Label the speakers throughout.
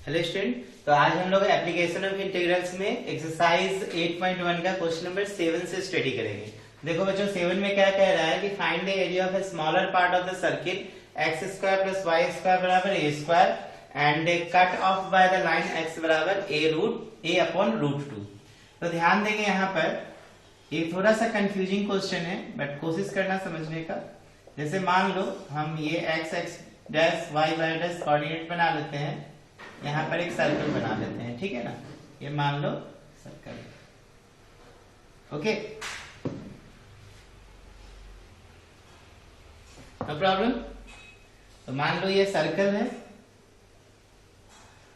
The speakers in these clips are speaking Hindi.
Speaker 1: हेलो स्टूडेंट, तो आज हम लोग एप्लीकेशन ऑफ इंटीग्रल्स में एक्सरसाइज 8.1 का क्वेश्चन नंबर 7 से स्टडी करेंगे। देखो बच्चों, 7 में क्या कह रहा है कि find the area of a smaller part of the circle x square plus y square बराबर a square and cut off by the line x बराबर ए अपॉन रूट 2। तो ध्यान देंगे यहाँ पर, ये थोड़ा सा कंफ्यूजिंग क्वेश्चन है बट कोशिश करना समझने का। जैसे मान लो हम ये x dash y dash coordinate बना लेते हैं, यहाँ पर एक सर्कल बना लेते हैं, ठीक है ना। ये मान लो सर्कल, ओके, नो प्रॉब्लम। तो मान लो ये सर्कल है।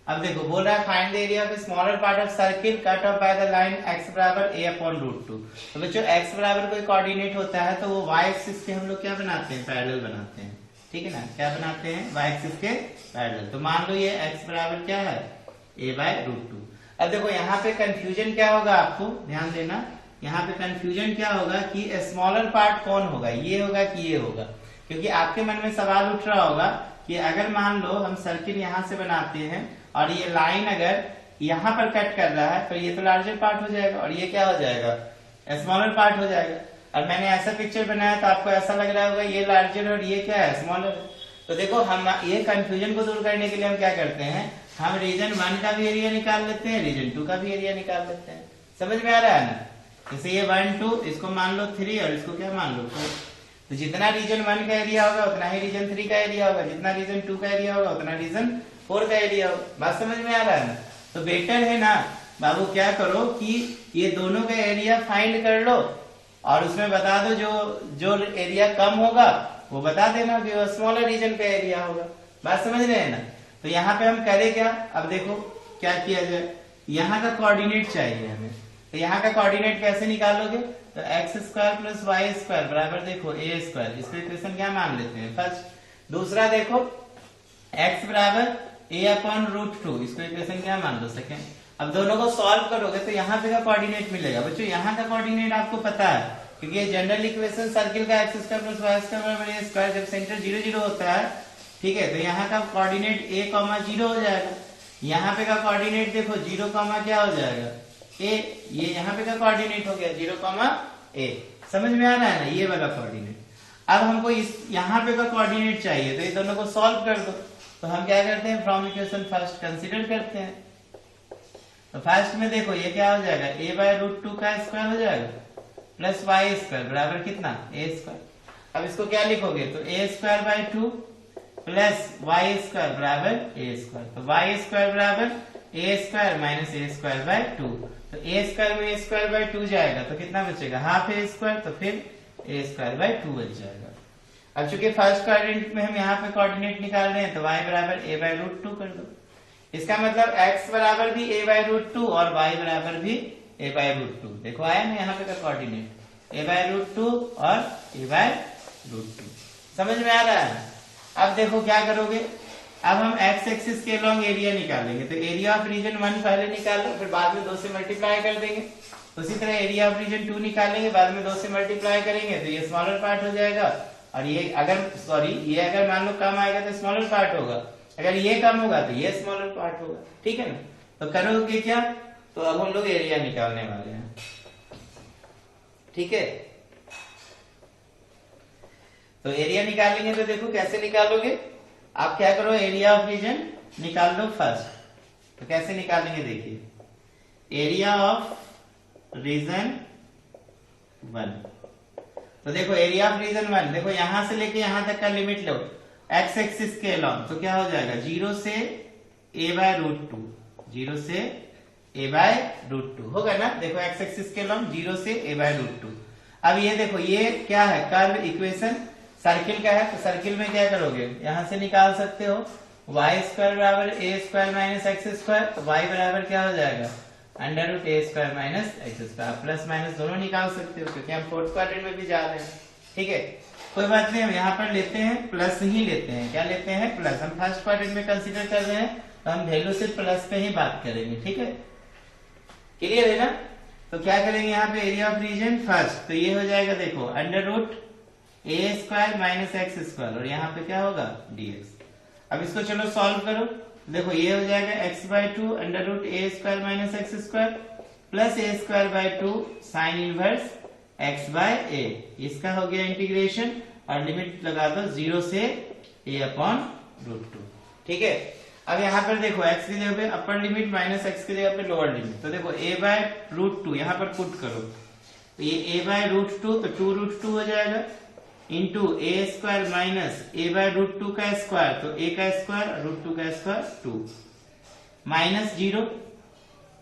Speaker 1: अब देखो बोल रहा है find the area of smaller part of circle cut off by the line x बराबर a अपॉन रूट 2। तो बच्चों x बराबर कोई कोऑर्डिनेट होता है तो वो y एक्सिस के हम लोग क्या बनाते हैं, पैरेलल बनाते हैं, ठीक है ना। क्या बनाते हैं, y एक्सिस के पैरेलल। तो मान लो ये x बराबर क्या है, a बाय रूट 2। अब देखो यहाँ पे कंफ्यूजन क्या होगा, आपको ध्यान देना, यहाँ पे कंफ्यूजन क्या होगा कि स्मॉलर पार्ट कौन होगा, ये होगा कि ये होगा। क्योंकि आपके मन में सवाल उठ रहा होगा कि अगर मान लो हम सर्किल यहाँ से बनाते हैं और ये लाइन अगर यहाँ पर कट कर रहा है तो ये तो लार्जर पार्ट हो जाएगा और ये क्या हो जाएगा, स्मॉलर पार्ट हो जाएगा। और मैंने ऐसा पिक्चर बनाया तो आपको ऐसा लग रहा होगा ये लार्जर और ये क्या है, स्मॉलर। तो देखो हम ये कंफ्यूजन को दूर करने के लिए हम क्या करते हैं, हम रीजन 1 का भी एरिया निकाल लेते हैं, रीजन 2 का भी एरिया निकाल लेते हैं। समझ में आ रहा है ना। जैसे ये 1 2, इसको मान लो 3 और इसको क्या मान लो 4। तो जितना रीजन 1 का एरिया होगा उतना ही रीजन 3 का एरिया होगा, जितना रीजन 2 का एरिया होगा उतना रीजन 4 का एरिया होगा। बात समझ में आ रहा है ना। तो बेटर है ना बाबू, क्या करो कि ये दोनों का एरिया फाइंड कर लो और उसमें बता दो जो एरिया कम होगा वो बता देना कि वो स्मॉलर रीजन का एरिया होगा। बात समझ रहे हैं ना। तो यहाँ पे हम करें क्या, अब देखो क्या किया जाए, यहाँ का कोऑर्डिनेट चाहिए हमें। तो यहाँ का कोऑर्डिनेट कैसे निकालोगे, तो x square plus y square बराबर देखो ए स्क्वायर, इसको इक्वेशन क्या मान लेते हैं फर्स्ट। दूसरा देखो एक्स बराबर ए अपॉन रूट 2, इसको इक्वेशन क्या मान लो सेकेंड। अब दोनों को सॉल्व करोगे तो यहाँ पे का कोऑर्डिनेट मिलेगा। बच्चों यहाँ का कोऑर्डिनेट आपको पता है क्योंकि ये जनरल इक्वेशन सर्किल का x square plus y square बराबर ए स्क्वायर, जब सेंटर 0 0 होता है, ठीक है, तो यहाँ का कोऑर्डिनेट a, 0 हो जाएगा। यहाँ पे का कोऑर्डिनेट देखो 0, क्या हो जाएगा a, ये यहाँ पे का कोऑर्डिनेट हो गया 0, a। समझ में आ रहा है ना, ये वाला कोऑर्डिनेट। अब हमको इस यहाँ पे का कोऑर्डिनेट चाहिए तो ये दोनों को सॉल्व कर दो। तो हम क्या करते हैं, फ्रॉम इक्वेशन फर्स्ट कंसीडर करते हैं। तो फर्स्ट में देखो ये क्या हो जाएगा, a बाय रूट 2 का स्क्वायर हो जाएगा प्लस वाई स्क्वायर बराबर कितना, a स्क्वायर। अब इसको क्या लिखोगे, तो a square by 2 plus y square बराबर a स्क्वायर। तो वाई स्क्वायर बराबर a square minus a square by 2। तो a स्क्वायर में a स्क्वायर बाय 2 जाएगा तो कितना बचेगा, हाफ a स्क्वायर, तो फिर a स्क्वायर बाय 2 बच जाएगा। अब चूंकि फर्स्ट कोऑर्डिनेट में हम यहाँ पे कोऑर्डिनेट निकाल रहे हैं तो y बराबर a बाय रूट 2 कर दो। इसका मतलब x बराबर भी a बाय रूट 2 और y बराबर भी a बाय रूट 2। देखो आया ना यहाँ पे का कोऑर्डिनेट a बाय रूट 2 और a बाय रूट 2। समझ में आ रहा है। अब देखो क्या करोगे, अब हम x एक्सिस के लॉन्ग एरिया निकालेंगे। तो एरिया ऑफ रीजन 1 पहले निकाल लो, फिर बाद में 2 से मल्टीप्लाई कर देंगे। उसी तरह एरिया ऑफ रीजन 2 निकालेंगे, बाद में 2 से मल्टीप्लाई करेंगे तो ये स्मॉलर पार्ट हो जाएगा। और ये अगर ये अगर मान लो कम आएगा तो स्मॉलर पार्ट होगा, अगर ये कम होगा तो ये स्मॉलर पार्ट होगा, ठीक है ना। तो करोगे क्या, तो अब हम लोग एरिया निकालने वाले हैं, ठीक है। तो एरिया निकालेंगे तो देखो कैसे निकालोगे, आप क्या करो, एरिया ऑफ रीजन निकाल लो फर्स्ट। तो कैसे निकालेंगे देखिए, एरिया ऑफ रीजन 1। तो देखो एरिया ऑफ रीजन 1, देखो यहां से लेके यहां तक का लिमिट लो एक्स एक्सिस के अलॉन्ग, तो क्या हो जाएगा 0 से a बाय रूट 2, 0 से a बाय रूट 2 होगा ना। देखो एक्स एक्सिस के अलॉन्ग 0 से a बाय रूट 2। अब ये देखो ये क्या है, कर्व इक्वेशन सर्किल का है, तो सर्किल में क्या करोगे, यहां से निकाल सकते हो वाई स्क्वायर बराबर a square minus x square. तो y बराबर क्या हो जाएगा, under root a square minus x square. Plus minus दोनों निकाल सकते हो क्योंकि हम फोर्थ क्वाड्रेंट में भी जा रहे हैं, ठीक है। कोई बात नहीं, हम यहाँ पर लेते हैं प्लस ही लेते हैं, क्या लेते हैं, प्लस। हम फर्स्ट क्वाड्रेंट में कंसीडर कर रहे हैं तो हम वैल्यू से प्लस पे ही बात करेंगे, ठीक है, क्लियर है ना। तो क्या करेंगे यहाँ पे एरिया ऑफ रीजन फर्स्ट, तो ये हो जाएगा देखो under root a square minus x square और यहाँ पे क्या होगा dx। अब इसको चलो सॉल्व करो। देखो ये हो जाएगा x by two under root a square minus x square plus a square by two sine inverse x by a. इसका हो गया इंटीग्रेशन और लिमिट लगा दो 0 से a अपॉन रूट टू। ठीक है, अब यहाँ पर देखो x की जगह पे अपर लिमिट माइनस x की जगह पे लोअर लिमिट, तो देखो a बाय रूट टू यहाँ पर पुट करो, तो ये a बाय रूट टू, तो 2 रूट टू हो जाएगा into a square minus a by root two का स्क्वायर, तो a का स्क्वायर रूट टू का स्क्वायर 2 माइनस 0,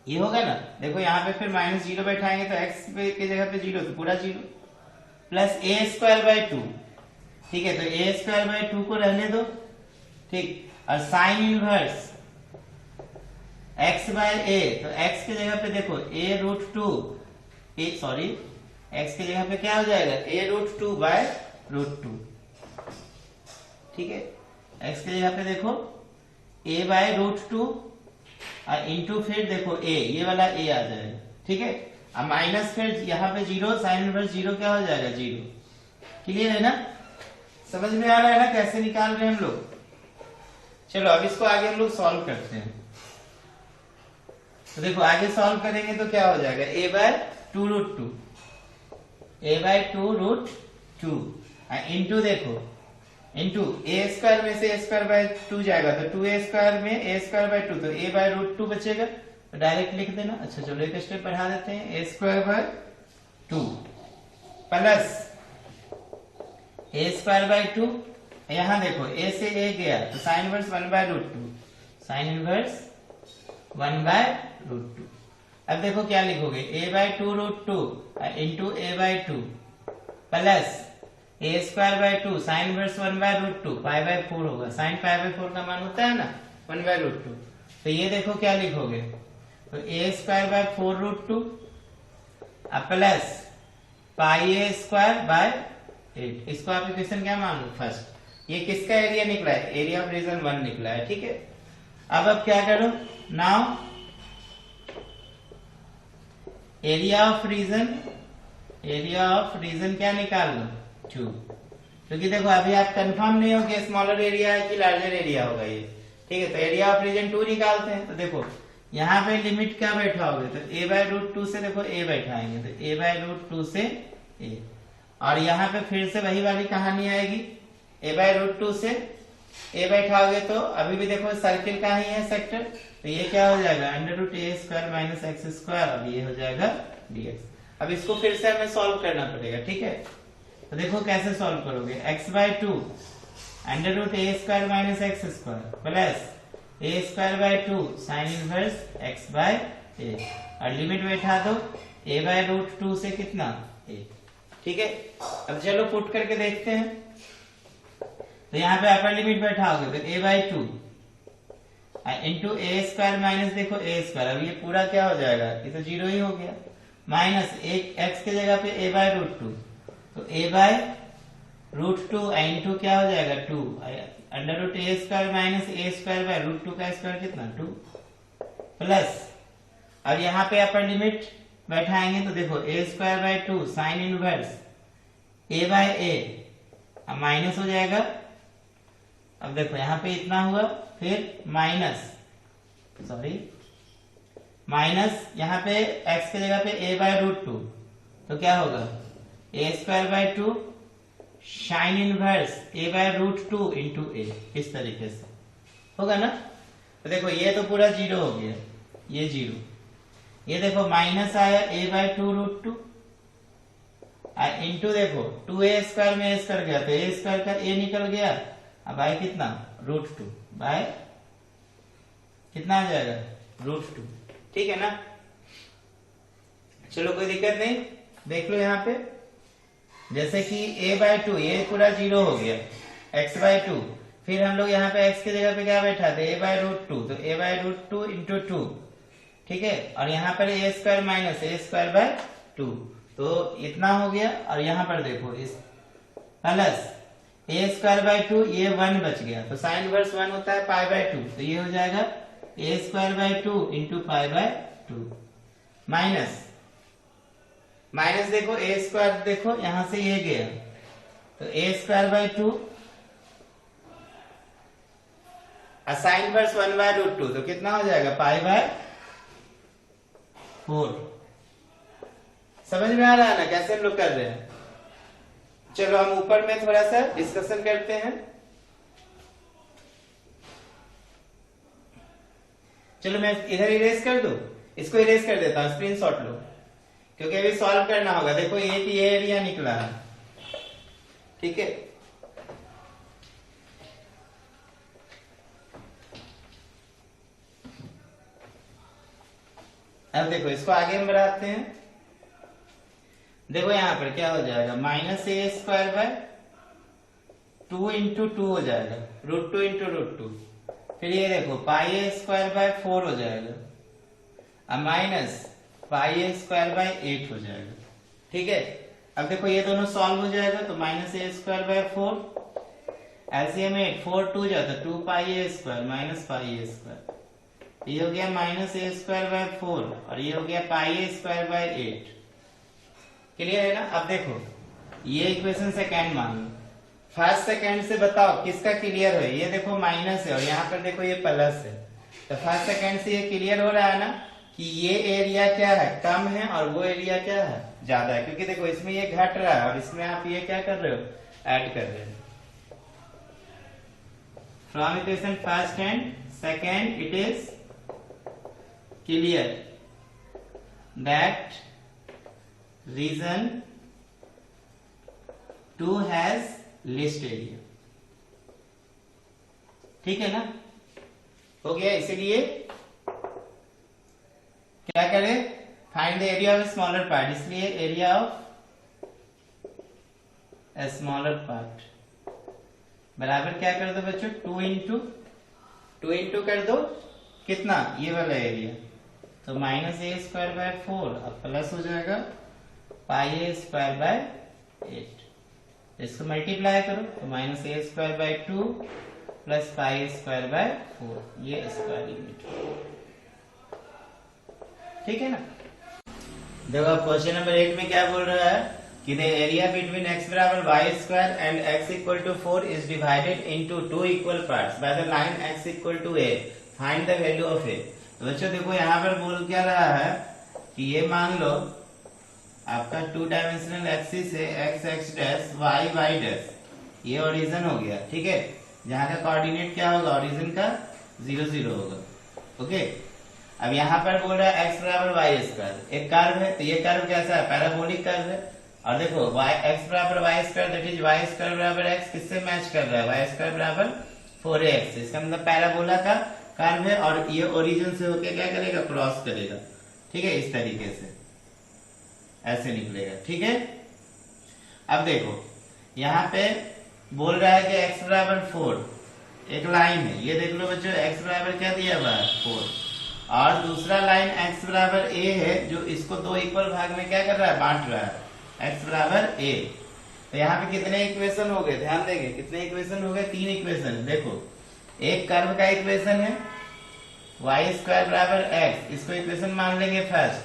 Speaker 1: ये होगा ना। देखो यहाँ पे फिर माइनस 0 बैठाएंगे तो x की जगह पे 0, तो पूरा 0 plus a square by to. ठीक है, तो ए स्क्वायर बाय टू को रहने दो। ठीक, और sine inverse x by a, तो x की जगह पे देखो a root two, sorry x की जगह पे क्या हो जाएगा a root two by root two. ठीक है, x की जगह पे देखो a बाय रूट टू और इंटू फिर देखो a, ये वाला a आ जाएगा। ठीक है, अब माइनस फिर यहाँ पे 0, साइन इनवर्स 0 क्या हो जाएगा 0। क्लियर है ना, समझ में आ रहा है ना कैसे निकाल रहे हैं हम लोग। चलो अब इसको आगे हम लोग सॉल्व करते हैं। तो देखो आगे सॉल्व करेंगे तो क्या हो जाएगा a by two root two, a by two root two into देखो इंटू ए स्क्वायर में से ए स्क्वायर बाय टू जाएगा, तो 2a स्क्वायर में ए स्क्वायर बाय टू, तो a बाय रूट टू बचेगा, तो डायरेक्ट लिख देना। अच्छा चलो एक स्टेप बढ़ा देते हैं, a square by two plus a square by two, यहाँ देखो a से a गया तो sine inverse 1 by root two, sine inverse 1 by root two. अब देखो क्या लिखोगे a by two root two into a by two plus a square by two sine inverse 1 by root two, pi by 4 होगा, साइन पाई बाय 4 का मान होता है ना 1 बाय रूट टू। तो ये देखो क्या लिखोगे, तो a square by 4 root two plus pi a square by 8। इसको आप इक्वेशन क्या मान लो फर्स्ट, ये किसका एरिया निकला है, एरिया ऑफ रीजन 1 निकला है। ठीक है, अब क्या करो, नाउ एरिया ऑफ रीजन क्या निकाल लो 2, क्योंकि देखो अभी आप कंफर्म नहीं हो कि स्मॉलर एरिया है कि लार्जर एरिया होगा ये। ठीक है, तो एरिया ऑफ रीजन 2 निकालते हैं। तो देखो यहाँ पे लिमिट क्या बैठाओगे, तो a बाय रूट टू से देखो a बैठाएंगे, तो a बाय रूट टू से a, और यहाँ पे फिर से वही वाली कहानी आएगी, a बाय रूट टू से a बैठाओगे तो अभी भी देखो सर्किल का ही है सेक्टर, तो ये क्या हो जाएगा under root a square minus x square, अब ये हो जाएगा dx। अब इसको फिर से हमें सॉल्व करना पड़ेगा। ठीक है, तो देखो कैसे सॉल्व करोगे, x by two under root a square minus x square plus a square by two sine inverse x by a, और लिमिट बैठा दो a बाय रूट टू से कितना a। ठीक है, अब चलो पुट करके देखते हैं। तो यहाँ पे अपर लिमिट बैठाओगे तो a by to into a square minus देखो ए स्क्वायर, अब ये पूरा क्या हो जाएगा, ये तो 0 ही हो गया, माइनस एक x की जगह पे a बाय रूट टू, तो a by root two into क्या हो जाएगा 2 under root a square minus a square by root two का स्क्वायर कितना 2 प्लस, अब यहाँ पे अपर लिमिट बैठाएंगे तो देखो a square by two sine inverse a by a, अब माइनस हो जाएगा। अब देखो यहाँ पे इतना हुआ, फिर माइनस यहाँ पे x की जगह पे a बाय रूट टू, तो क्या होगा a square by two sine inverse a by root two into a, इस तरीके से होगा ना। तो देखो ये तो पूरा 0 हो गया, ये 0, ये देखो माइनस आया a by two root two into देखो 2a स्क्वायर में a स्क्वायर गया तो a स्क्वायर का a निकल गया, अब आए कितना रूट टू बाय कितना आ जाएगा रूट टू। ठीक है ना, चलो कोई दिक्कत नहीं, देख लो यहाँ पे जैसे कि a बाय टू, ये पूरा 0 हो गया, x बाय टू, फिर हम लोग यहाँ पे x की जगह पे क्या बैठा थे a बाय रूट टू, तो a by root two into two. ठीक है, और यहाँ पर a square minus a square by two, तो इतना हो गया, और यहाँ पर देखो इस plus a square by two, ये 1 बच गया, तो साइन इनवर्स 1 होता है पाई बाय टू, तो ये हो जाएगा a square by two into pi by two minus देखो a स्क्वायर, देखो यहां से ये गया, तो a square by two sine inverse 1/√2 तो कितना हो जाएगा π/4। समझ में आ रहा है ना कैसे हम लोग कर रहे हैं। चलो हम ऊपर में थोड़ा सा डिस्कशन करते हैं। चलो मैं इधर इरेज कर दूं, इसको इरेज कर देता हूं, स्क्रीनशॉट लो, क्योंकि अभी सॉल्व करना होगा। देखो ये एरिया निकला है, ठीक है। अब देखो इसको आगे हम बढ़ाते हैं। देखो यहां पर क्या हो जाएगा, -a²/2 इंटू 2 हो जाएगा, √2 इंटू √2। फिर ये देखो πa²/4 हो जाएगा, अब माइनस πa²/8 हो जाएगा, ठीक है। अब देखो ये दोनों सॉल्व हो जाएगा, तो -a²/4 एलसीएम 8, 4 2 जाता 2πa² माइनस πa², ये हो गया -a²/4 और ये हो गया πa²/8। क्लियर है ना। अब देखो ये इक्वेशन सेकेंड मान लो, फर्स्ट सेकेंड से बताओ किसका क्लियर है। ये देखो माइनस है और यहाँ पर देखो ये प्लस है, तो फर्स्ट सेकेंड से ये क्लियर हो रहा है ना कि ये एरिया क्या है, कम है, और वो एरिया क्या है, ज्यादा है। क्योंकि देखो इसमें ये घट रहा है और इसमें आप ये क्या कर रहे हो, ऐड कर रहे हो। From equation first and second it is clear that region 2 has least area, ठीक है ना, हो गया। इसीलिए क्या करें, find the area of smaller part, इसलिए area of a smaller part बराबर क्या कर दो बच्चों, 2 इंटू कर दो कितना, ये वाला एरिया, तो -a²/4 अब प्लस हो जाएगा πa²/8। इसको मल्टीप्लाई करो तो -a²/2 प्लस πa²/4, ये स्क्वायर लिमिट, ठीक है ना। देखो क्वेश्चन नंबर 8 में क्या बोल रहा है कि द एरिया बिटवीन x बराबर y² and x = 4 is divided into 2 equal parts bye the line x = a, find the value of a। तो बच्चों देखो यहाँ पर बोल क्या रहा है कि ये मान लो आपका 2 डायमेंशनल एक्सिस है, x x dash y y dash, ये ओरिजिन हो गया, ठीक है। जहाँ का कोऑर्डिनेट क्या होगा, ओरिजिन का 0 0 होगा, ओके। अब यहाँ पर बोल रहा है x बराबर y², एक कर्व है, तो ये कर्व कैसा है, पैराबोलिक कर्व है। और देखो x बराबर y² दैट इज y² बराबर x किससे मैच कर रहा है, y² बराबर 4ax, इसका मतलब पैराबोला का कर्व है और ये ओरिजिन से होके क्या करेगा, क्रॉस करेगा, ठीक है। इस तरीके से ऐसे निकलेगा, ठीक है। अब देखो यहाँ पे बोल रहा है कि x बराबर 4 एक लाइन है, ये देख लो बच्चों, x बराबर क्या दिया हुआ है 4, और दूसरा लाइन x बराबर a है जो इसको 2 इक्वल भाग में क्या कर रहा है, बांट रहा है, x बराबर a। तो यहाँ पे कितने इक्वेशन हो गए, ध्यान देंगे कितने इक्वेशन हो गए, 3 इक्वेशन। देखो एक कर्व का इक्वेशन है y² बराबर x, इसको इक्वेशन मान लेंगे फर्स्ट,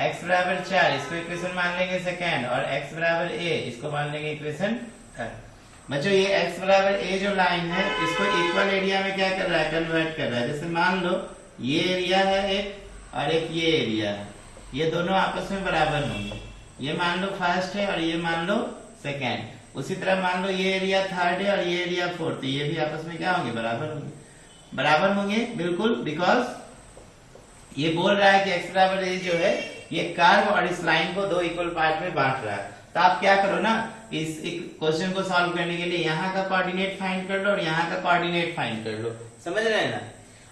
Speaker 1: x बराबर 4 इसको इक्वेशन मान लेंगे सेकेंड, और x बराबर a इसको मान लेंगे इक्वेशन थर्ड। बच्चों ये x बराबर a जो लाइन है इसको इक्वल एरिया में क्या कर रहा है, कन्वर्ट कर रहा है। जैसे मान लो ये एरिया है एक और एक ये एरिया है, ये दोनों आपस में बराबर होंगे, ये मान लो फर्स्ट है और ये मान लो सेकेंड। उसी तरह मान लो ये एरिया थर्ड है और ये एरिया फोर्थ, ये भी आपस में क्या होंगे, बराबर होंगे, बराबर होंगे बिल्कुल। बिकॉज ये बोल रहा है कि x बराबर a जो है ये कर्व और इस लाइन को 2 इक्वल पार्ट में बांट रहा है। तो आप क्या करो ना, इस क्वेश्चन को सॉल्व करने के लिए यहाँ का कोऑर्डिनेट फाइंड कर लो और यहाँ का कोऑर्डिनेट फाइंड कर लो, समझ रहे हैं ना।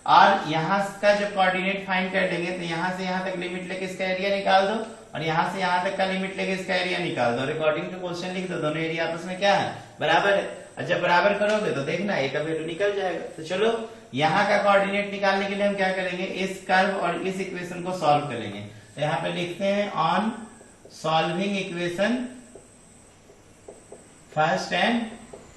Speaker 1: और यहाँ का जब कोऑर्डिनेट फाइंड कर लेंगे तो यहाँ से यहाँ तक लिमिट लेके इसका एरिया निकाल दो, और यहाँ से यहाँ तक का लिमिट लेके इसका एरिया निकाल दो, और अकॉर्डिंग टू क्वेश्चन लिख दो, दोनों एरिया आपस में क्या है, बराबर है। और जब बराबर करोगे तो देखना एक का वैल्यू निकल जाएगा। तो चलो यहाँ का कोऑर्डिनेट निकालने के लिए हम क्या करेंगे, इस कर्व और इस इक्वेशन को सॉल्व करेंगे। तो यहाँ पे लिखते हैं on solving equation first and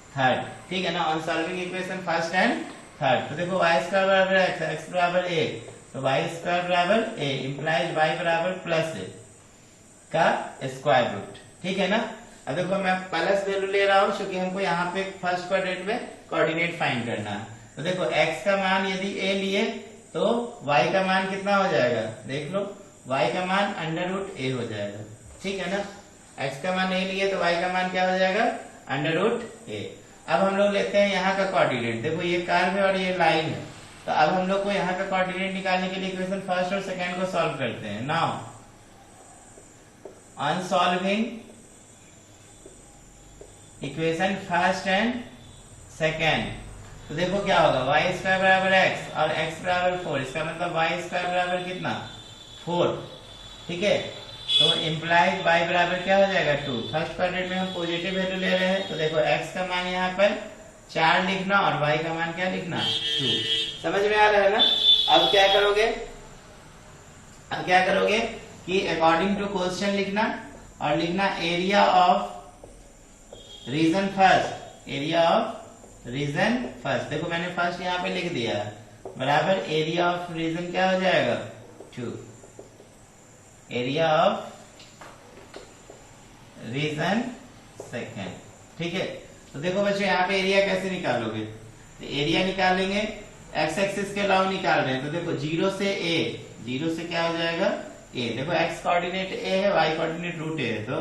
Speaker 1: third, ठीक है ना, on solving equation first and third. तो देखो y² बराबर x, x बराबर a, तो y² बराबर a इंप्लाइज y बराबर प्लस a का स्क्वायर रूट, ठीक है ना। अब देखो मैं प्लस वैल्यू ले रहा हूं क्योंकि हमको यहाँ पे फर्स्ट क्वाड्रेंट में कोऑर्डिनेट फाइंड करना है। तो देखो x का मान यदि a लिए तो y का मान कितना हो जाएगा, देख लो y का मान अंडर रूट a हो जाएगा, ठीक है ना। x का मान a लिए तो y का मान क्या हो जाएगा, अंडर रूट a। अब हम लोग लेते हैं यहाँ का कोऑर्डिनेट, देखो ये कर्व है और ये लाइन है, तो अब हम लोग को यहाँ का कोऑर्डिनेट निकालने के लिए इक्वेशन फर्स्ट और सेकंड को सॉल्व करते हैं। Now on solving equation first and second, तो देखो क्या होगा, वाई स्क्वायर बराबर एक्स और एक्स बराबर 4, इसका मतलब वाई स्क्वायर बराबर कितना 4, ठीक है। तो इम्प्लाइड वाई बराबर क्या हो जाएगा 2। फर्स्ट क्वाड्रेंट में हम पॉजिटिव वैल्यू ले रहे हैं, तो देखो एक्स का मान यहाँ पर 4 लिखना और वाई का मान क्या लिखना 2। समझ में आ रहा है ना। अब क्या करोगे, अब क्या करोगे कि अकॉर्डिंग टू क्वेश्चन लिखना और लिखना area of region first, area of region first. देखो मैंने फर्स्ट यहाँ पे लिख दिया बराबर एरिया ऑफ रीजन क्या हो जाएगा 2, एरिया ऑफ रीजन सेकेंड, ठीक है। तो देखो बच्चों यहाँ पे एरिया कैसे निकालोगे, तो एरिया निकालेंगे एक्स एक्सिस के अलावा निकाल रहे हैं, तो देखो 0 से a, 0 से क्या हो जाएगा a, देखो x कोऑर्डिनेट a है, y कोऑर्डिनेट रूट a है, तो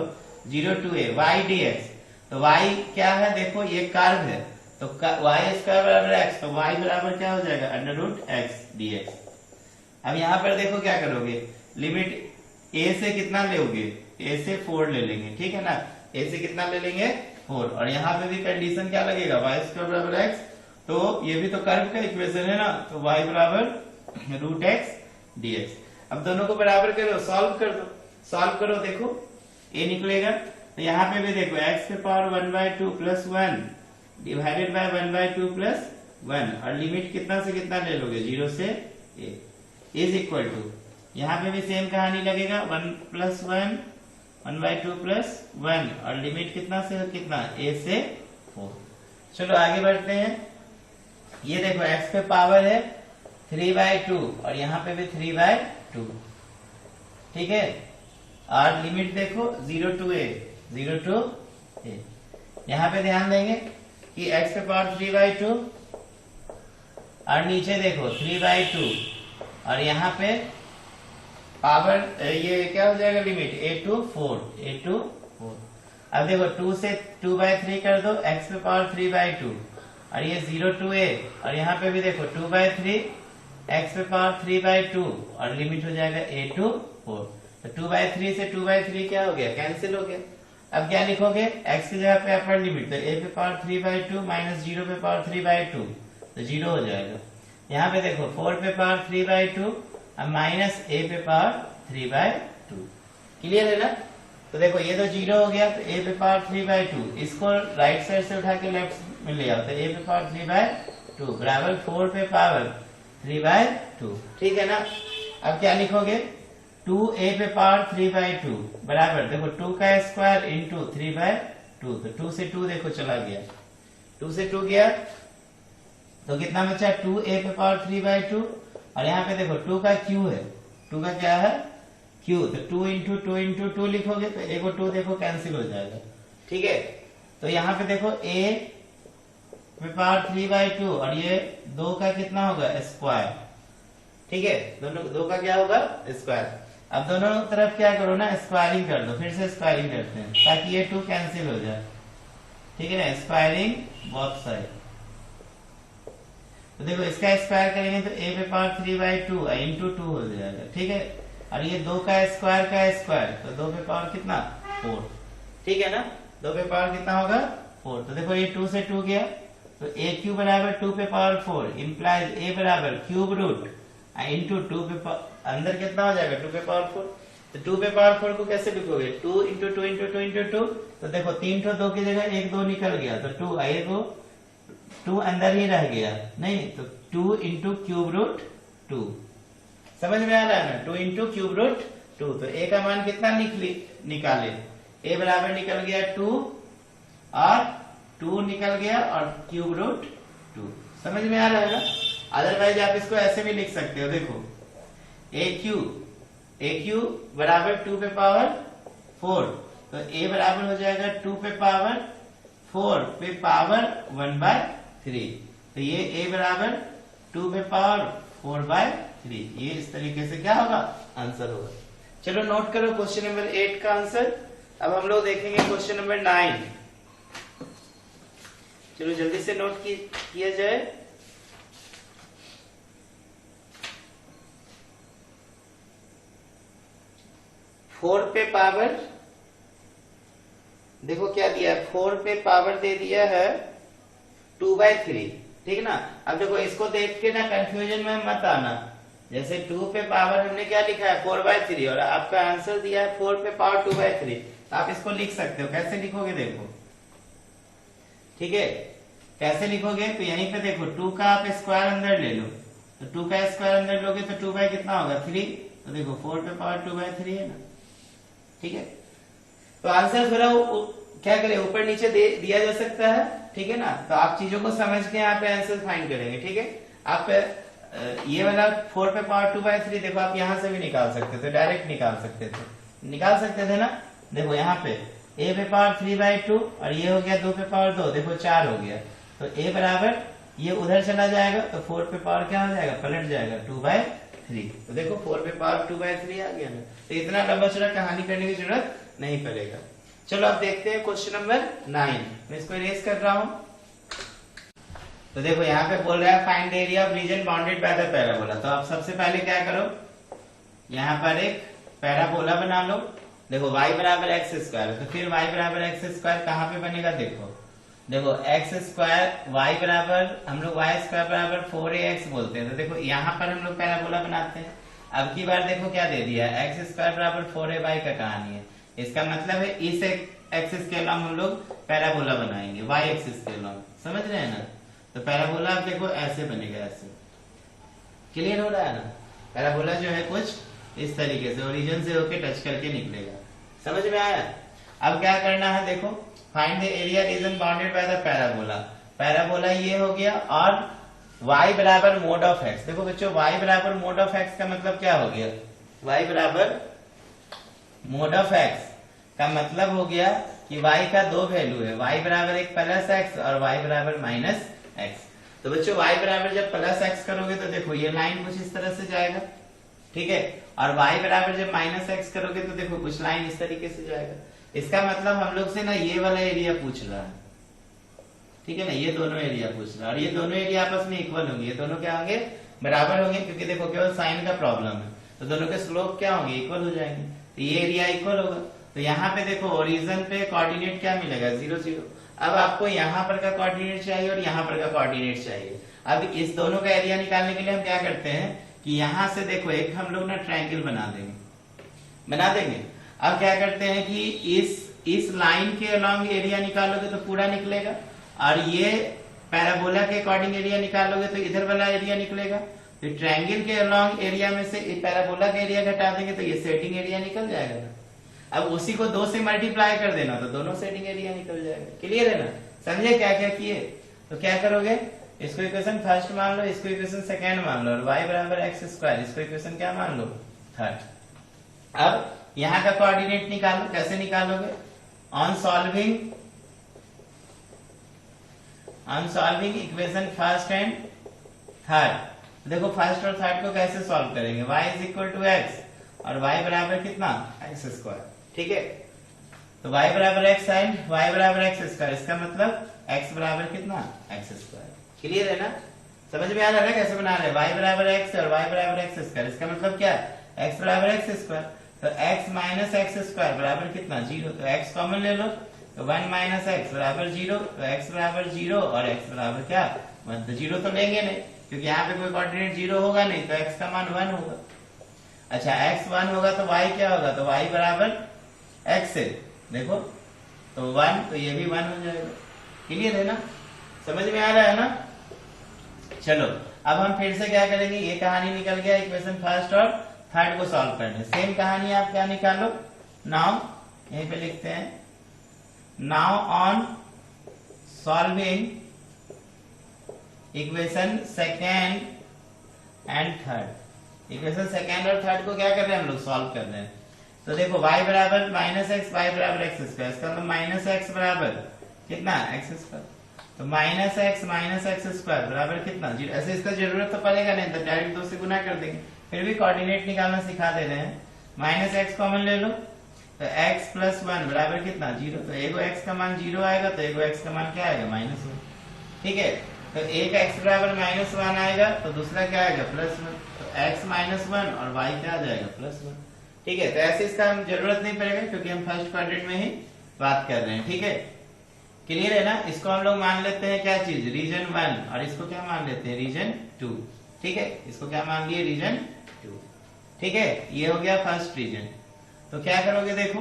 Speaker 1: 0 to a y dx, तो y क्या है, देखो ये कर्व है, तो y स्क्वायर बराबर x, तो y बराबर क्या हो जाएगा अंडर रूट x dx। अब यहाँ पर देखो क्या करोगे, लिमिट a से कितना लोगे, a से 4 ले लेंगे, ठीक है ना, a से कितना ले लेंगे 4, और यहाँ पे भी कंडीशन क्या लगेगा y स्क्वायर बराबर x, तो ये भी तो कर्व का इक्वेशन है ना, तो y बराबर रूट x dx। अब दोनों को बराबर करो, सॉल्व कर दो, सॉल्व करो, देखो a निकलेगा, तो यहाँ पे भी देखो x के power 1/2 plus 1 divided by 1/2 plus 1, और लिमिट कितना से कितना ले लोगे 0 से a इज इक्वल टू, यहाँ पे भी सेम कहानी लगेगा 1 प्लस 1 1/2 प्लस 1, और लिमिट कितना से कितना a से 4। चलो आगे बढ़ते हैं, ये देखो x पे पावर है 3/2 और यहाँ पे भी 3/2, ठीक है, और लिमिट देखो 0 to a, 0 to a। यहाँ पे ध्यान देंगे कि x पे पावर 3/2 और नीचे देखो 3/2, और यहाँ पे पावर ये क्या हो जाएगा limit a to 4, a to 4। अब देखो 2 से 2/3 कर दो, x पे पावर 3/2 और ये 0 to a, और यहाँ पे भी देखो 2/3 x पे पावर 3/2 और लिमिट हो जाएगा a to 4। तो 2/3 से 2/3 क्या हो गया, कैंसिल हो गया। अब क्या लिखोगे, x की जगह पे अपर लिमिट, तो a पे पावर 3/2 माइनस 0 पे पावर 3/2, तो 0 हो जाएगा। यहाँ पे देखो 4 पे पावर 3/2 अब माइनस a पे पावर 3/2, क्लियर है ना। तो देखो ये तो 0 हो गया, तो a पे पावर 3/2, इसको राइट साइड से उठा के लेफ्ट में ले आओ, तो a पे पावर 3/2 बराबर 4 पे पावर 3/2, ठीक है ना। अब क्या लिखोगे, 2a पे पावर 3/2 बराबर देखो 2 का स्क्वायर इंटू 3/2, तो 2 से 2 देखो चला गया, 2 से 2 गया, तो कितना बचा 2a पे पावर 3/2, और यहाँ पे देखो 2 का क्यू है, 2 का क्या है क्यू, तो 2 इंटू 2 इंटू 2 लिखोगे तो एक और 2 देखो कैंसिल हो जाएगा, ठीक है। तो यहाँ पे देखो a पे पावर 3/2 और ये 2 का कितना होगा स्क्वायर, ठीक है, दोनों 2 का क्या होगा स्क्वायर। अब दोनों तरफ क्या करो ना स्क्वायरिंग कर दो, फिर से स्क्वायरिंग करते हैं ताकि ये 2 कैंसिल हो जाए, ठीक है ना, स्क्वायरिंग बोथ साइड। तो देखो इसका स्क्वायर करेंगे तो a पे पावर 3/2 इंटू 2 हो जाएगा, ठीक है, और ये 2 का स्क्वायर तो 2 पे पावर कितना 4, ठीक है ना, 2 पे पावर कितना होगा 4। तो देखो ये 2 से 2 गया, तो a क्यूब बराबर 2 पे पावर 4 इम्प्लाइज a बराबर क्यूब रूट इंटू 2 पे अंदर कितना हो जाएगा 2 पे पावर 4। तो 2 पे पावर 4 को कैसे लिखोगे 2 इंटू 2 इंटू 2 इंटू 2, तो देखो 3 तो 2 की जगह 1 2 निकल गया, तो 2 आए, 2 अंदर ही रह गया नहीं, तो 2 इंटू क्यूब रूट 2, समझ में आ रहा है ना, 2 इंटू क्यूब रूट 2। तो a का मान कितना निकाले, a बराबर निकल गया 2 और 2 निकल गया और क्यूब रूट 2, समझ में आ रहा है ना। अदरवाइज आप इसको ऐसे भी लिख सकते हो, देखो a क्यूब बराबर 2 पे पावर 4, तो a बराबर हो जाएगा 2 पे पावर 4 पे पावर 1/3, तो ये a बराबर 2 पे पावर 4/3, ये इस तरीके से क्या होगा, आंसर होगा। चलो नोट करो क्वेश्चन नंबर 8 का आंसर। अब हम लोग देखेंगे क्वेश्चन नंबर 9। चलो जल्दी से नोट किया जाए। फोर पे पावर, देखो क्या दिया है, 4 पे पावर दे दिया है 2/3, ठीक ना। अब देखो इसको देख के ना कंफ्यूजन में मत आना। जैसे 2 पे पावर हमने क्या लिखा है 4/3 और आपका आंसर दिया है 4 पे पावर 2/3, तो आप इसको लिख सकते हो। कैसे लिखोगे देखो, ठीक है, कैसे लिखोगे, तो यहीं पे देखो 2 का आप स्क्वायर अंदर ले लो, तो 2 का स्क्वायर अंदर लोगे तो 2 बाई कितना होगा 3, तो देखो 4 पे पावर 2/3 है ना, ठीक है। तो आंसर थोड़ा क्या करें, ऊपर नीचे दिया जा सकता है, ठीक है ना। तो आप चीजों को समझ के यहाँ पे आंसर फाइंड करेंगे, ठीक है। आप ये वाला 4 पे पावर 2/3 देखो आप यहाँ से भी निकाल सकते थे, डायरेक्ट निकाल सकते थे ना। देखो यहाँ पे a पे पावर 3/2 और ये हो गया 2 पे पावर 2, देखो 4 हो गया। तो a बराबर ये उधर चला जाएगा तो 4 पे पावर क्या हो जाएगा, पलट जाएगा 2/3। तो देखो 4 पे पावर 2/3 आ गया ना। तो इतना लंबा चौड़ा कहानी करने की जरूरत नहीं पड़ेगा। चलो अब देखते हैं क्वेश्चन नंबर 9। मैं इसको इरेज कर रहा हूं। तो देखो यहाँ पे बोल रहा है find the area of region bounded by the parabola. तो आप सबसे पहले क्या करो, यहाँ पर एक पैराबोला बना लो। देखो y बराबर एक्स स्क्वायर, तो फिर y बराबर एक्स स्क्वायर कहाँ पे बनेगा, देखो एक्स स्क्वायर y बराबर, हम लोग y स्क्वायर बराबर 4ax बोलते हैं। तो देखो यहाँ पर हम लोग पैराबोला बनाते हैं। अब की बार देखो क्या दे दिया है, एक्स स्क्वायर बराबर 4ay का कहानी है। इसका मतलब है इस एक्सिस के अलोंग हम लोग पैराबोला बनाएंगे, y एक्सिस के अलोंग, समझ रहे हैं ना। तो पैराबोला आप देखो ऐसे बनेगा, ऐसे क्लियर हो रहा है ना। पैराबोला जो है कुछ इस तरीके से ओरिजिन से होके टच करके निकलेगा, समझ में आया। अब क्या करना है, देखो find the area reason bounded by the parabola. Parabola ये हो गया और y बराबर मोड ऑफ x। देखो बच्चों y बराबर मोड ऑफ x का मतलब क्या हो गया, y बराबर मोड ऑफ x का मतलब हो गया कि y का दो वैल्यू है, y बराबर एक प्लस x और y बराबर माइनस x। तो बच्चों y बराबर जब प्लस x करोगे तो देखो ये लाइन कुछ इस तरह से जाएगा, ठीक है। और y बराबर जब माइनस x करोगे तो देखो कुछ लाइन इस तरीके से जाएगा। इसका मतलब हम लोग से ना ये वाला एरिया पूछ रहा है, ठीक है ना, ये दोनों एरिया पूछ रहा है। और ये दोनों एरिया आपस में इक्वल होंगे, ये दोनों क्या होंगे, बराबर होंगे, क्योंकि देखो केवल साइन का प्रॉब्लम है। तो दोनों के स्लोप क्या होंगे, इक्वल हो जाएंगे। तो ये एरिया इक्वल होगा। तो यहाँ पे देखो ओरिजिन पे कोऑर्डिनेट क्या मिलेगा, 0 0। अब आपको यहाँ पर का कोऑर्डिनेट चाहिए और यहाँ पर का कोऑर्डिनेट चाहिए। अब इस दोनों का एरिया निकालने के लिए हम क्या करते हैं कि यहाँ से देखो एक हम लोग ना ट्रायंगल बना देंगे। अब क्या करते हैं कि इस लाइन के अलोंग एरिया निकालोगे तो पूरा निकलेगा, और ये पैराबोला के अकॉर्डिंग एरिया निकालोगे तो इधर वाला एरिया निकलेगा। तो ट्रायंगल के अलोंग एरिया में से पैराबोला का एरिया घटा देंगे तो ये सेटिंग एरिया निकल जाएगा ना। अब उसी को 2 से मल्टीप्लाई कर देना तो दोनों सेटिंग एरिया निकल जाएगा। क्लियर है ना, समझे क्या क्या किए। तो क्या करोगे, इसको इक्वेशन फर्स्ट मान लो, इसको इक्वेशन सेकेंड मान लो, और y बराबर एक्स स्क्वायर, इसको इक्वेशन क्या मान लो, थर्ड। अब यहाँ का कोऑर्डिनेट निकालो। कैसे निकालोगे, on solving equation first and third. देखो फर्स्ट और थर्ड को कैसे सॉल्व करेंगे, y is equal to x और y बराबर कितना, एक्स स्क्वायर, ठीक है। तो y बराबर एक्स एंड y बराबर एक्स स्क्वायर, इसका मतलब x बराबर कितना, एक्स स्क्वायर। क्लियर है ना, समझ में आ रहा है कैसे बना रहे हैं, y बराबर एक्स और y बराबर एक्स स्क्वायर, इसका मतलब क्या है, x बराबर एक्स स्क्वायर। तो x माइनस एक्स स्क्वायर बराबर कितना, 0। तो x कॉमन ले लो, तो 1 माइनस एक्स बराबर 0। तो x बराबर 0 और x बराबर क्या 1। तो 0 तो लेंगे नहीं, क्योंकि यहाँ पे कोई कोऑर्डिनेट 0 होगा नहीं, तो x का मान 1 होगा। अच्छा x 1 होगा तो y क्या होगा, तो y बराबर x है, देखो तो 1, तो ये भी 1 हो जाएगा। क्लियर है ना, समझ में आ रहा है ना। चलो अब हम फिर से क्या करेंगे, ये कहानी निकल गया इक्वेशन फर्स्ट और थर्ड को सॉल्व करने। सेम कहानी आप क्या निकालो, नाउ यहीं पे लिखते हैं, now on solving equation second and third. Equation second और थर्ड को क्या कर रहे हैं हम लोग, सॉल्व कर रहे हैं। तो देखो y बराबर माइनस एक्स, y बराबर एक्स स्क्वायर, इसका मतलब माइनस एक्स बराबर कितना, एक्स स्क्वायर। तो माइनस एक्स स्क्वायर बराबर कितना 0। ऐसे इसका जरूरत तो पड़ेगा नहीं, तो डायरेक्ट 2 से गुना कर देंगे। फिर भी कोऑर्डिनेट निकालना सिखा दे रहे हैं। माइनस एक्स कॉमन ले लो, तो x प्लस 1 बराबर कितना 0। तो एगो x का मान 0 आएगा, तो एगो x का मान क्या आएगा -1। ठीक है, तो एक x बराबर -1 आएगा, तो दूसरा क्या आएगा +1। तो x -1 और y क्या आ जाएगा +1। ठीक है, तो ऐसे इसका हम जरूरत नहीं पड़ेगा, क्योंकि हम फर्स्ट क्वाड्रेंट में ही बात कर रहे हैं। ठीक है, क्लियर है ना। इसको हम लोग मान लेते हैं क्या चीज, रीजन 1, और इसको क्या मान लेते हैं, रीजन 2। ठीक है, इसको क्या मान लिए, रीजन 2। ठीक है, ये हो गया फर्स्ट रीजन। तो क्या करोगे, देखो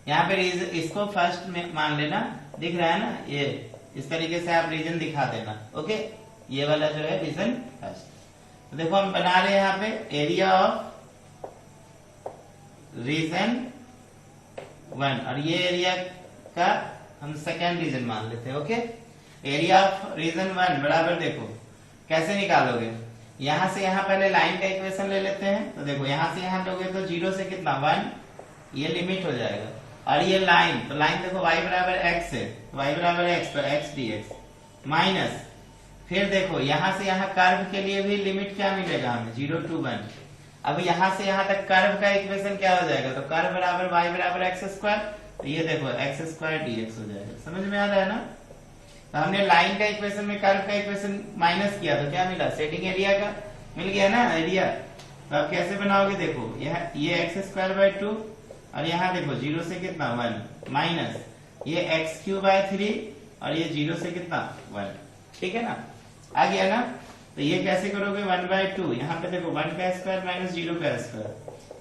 Speaker 1: यहाँ पे इसको फर्स्ट में मान लेना, दिख रहा है ना, ये इस तरीके से आप रीजन दिखा देना। ओके, ये वाला जो है रीजन फर्स्ट। तो देखो हम बना रहे हैं यहाँ पे एरिया ऑफ रीजन 1, और ये एरिया का हम सेकेंड रीजन मान लेते हैं। ओके, एरिया ऑफ रीजन 1 बराबर, देखो कैसे निकालोगे, यहां से यहां पहले लाइन का इक्वेशन ले लेते हैं। तो देखो यहां से यहां लोगे तो 0 से कितना 1, ये लिमिट हो जाएगा, और ये लाइन, तो लाइन देखो y बराबर x है, y बराबर x, तो x dx माइनस, फिर देखो यहां से यहां कर्व के लिए भी लिमिट क्या मिलेगा हमें, 0 to 1। अब यहां से यहां तक कर्व का इक्वेशन क्या हो जाएगा, तो कर्व बराबर y बराबर x स्क्वायर, तो ये देखो x स्क्वायर dx हो जाएगा। समझ में आ रहा है ना। तो हमने लाइन का इक्वेशन में कर्व का इक्वेशन माइनस किया, तो क्या मिला, सेटिंग एरिया का मिल गया ना एरिया। तो आप कैसे बनाओगे, देखो ये x स्क्वायर बाय 2, और यहाँ देखो 0 से कितना 1 माइनस ये x क्यूब बाय 3, और ये 0 से कितना 1। ठीक है ना, आ गया ना। तो ये कैसे करोगे, 1/2, यहाँ पे देखो 1 का स्क्वायर माइनस 0 का स्क्वायर,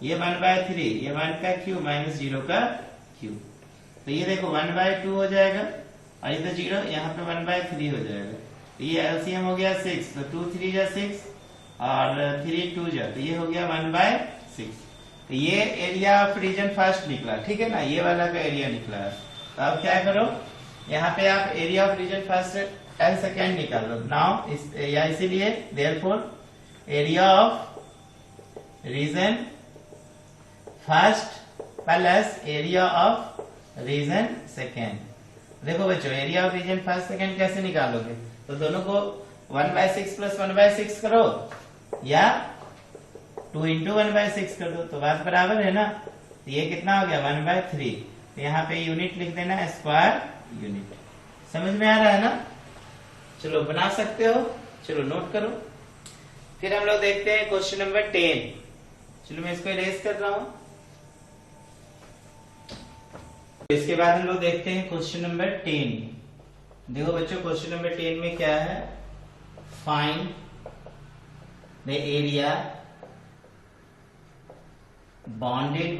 Speaker 1: ये 1/3, ये 1 का क्यूब माइनस 0 का क्यूब, तो ये देखो 1/2 हो जाएगा, और ये तो 0, यहाँ पे 1/3 हो जाएगा। तो ये एलसीएम हो गया 6, तो 2 3 जा 6, और 3 2 जा, तो ये हो गया 1/6। तो ये एरिया ऑफ रीजन फर्स्ट निकला। ठीक है ना, ये वाला का एरिया निकला। तो अब क्या करो, यहाँ पे आप area of region first and second निकाल लो नाउ, इसीलिए therefore area of region first plus area of region second. देखो बच्चों, area of region first second कैसे निकालोगे, तो दोनों को 1/6 प्लस 1/6 करो, या 2 into 1/6 कर दो, तो बात बराबर है ना। तो ये कितना हो गया 1/3, तो यहाँ पे यूनिट लिख देना, स्क्वायर यूनिट। समझ में आ रहा है ना। चलो बना सकते हो, चलो नोट करो। फिर हम लोग देखते हैं क्वेश्चन नंबर 10। चलो मैं इसको इरेज कर रहा हूं। इसके बाद हम लोग देखते हैं क्वेश्चन नंबर 10। देखो बच्चों, क्वेश्चन नंबर 10 में क्या है, find the area bounded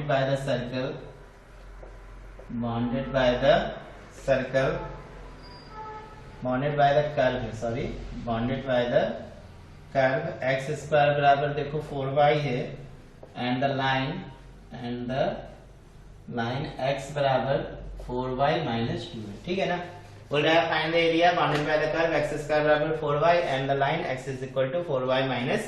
Speaker 1: by the circle, bounded by the curve x square बराबर देखो 4y है, एंड द लाइन x बराबर 4y माइनस 2 है। ठीक है ना। बोल रहा है find the area bounded by the curve x square बराबर 4y and the line x is equal to 4y minus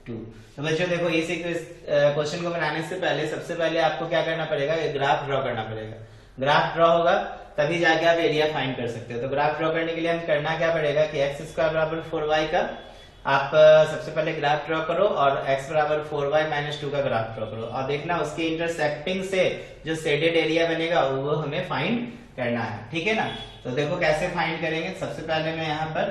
Speaker 1: 2। तो बच्चों देखो, इस क्वेश्चन को बनाने से पहले सबसे पहले आपको क्या करना पड़ेगा, एक ग्राफ ड्रॉ करना पड़ेगा। ग्राफ ड्रॉ होगा तभी जाके आप एरिया फाइंड कर सकते हो। तो ग्राफ ड्रॉ करने के लिए हम करना क्या पड़ेगा कि x स्क्वायर बराबर 4y का आप सबसे पहले ग्राफ ड्रॉ करो, और x बराबर 4y माइनस 2 का ग्राफ ड्रॉ करो, और देखना उसके इंटरसेक्टिंग से जो शेडेड एरिया बनेगा वो हमें फाइंड करना है। ठीक है ना। तो देखो कैसे फाइंड करेंगे। सबसे पहले मैं यहाँ पर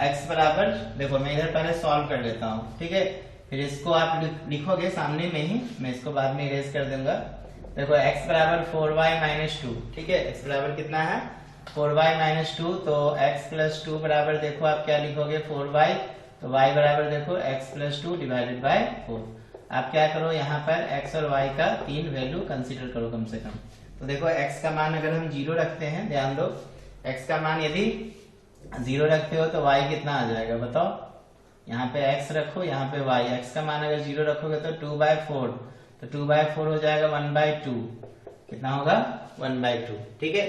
Speaker 1: x बराबर, देखो मैं इधर पहले सॉल्व कर लेता हूँ। ठीक है, फिर इसको आप लिखोगे सामने में ही, मैं इसको बाद में इरेज कर दूंगा। देखो x बराबर 4y माइनस 2। ठीक है, x बराबर कितना है 4y माइनस 2, तो x प्लस 2 बराबर देखो आप क्या लिखोगे 4y, तो y बराबर देखो x प्लस 2 डिवाइडेड बाय 4। आप क्या करो, यहाँ पर x और y का 3 वैल्यू कंसीडर करो कम से कम। तो देखो x का मान अगर हम 0 रखते हैं, ध्यान दो, x का मान यदि 0 रखते हो तो y कितना आ जाएगा बताओ। यहाँ पे x रखो, यहाँ पे y, x का मान अगर 0 रखोगे तो 2/4, तो 2/4 हो जाएगा 1/2, कितना होगा 1/2। ठीक है,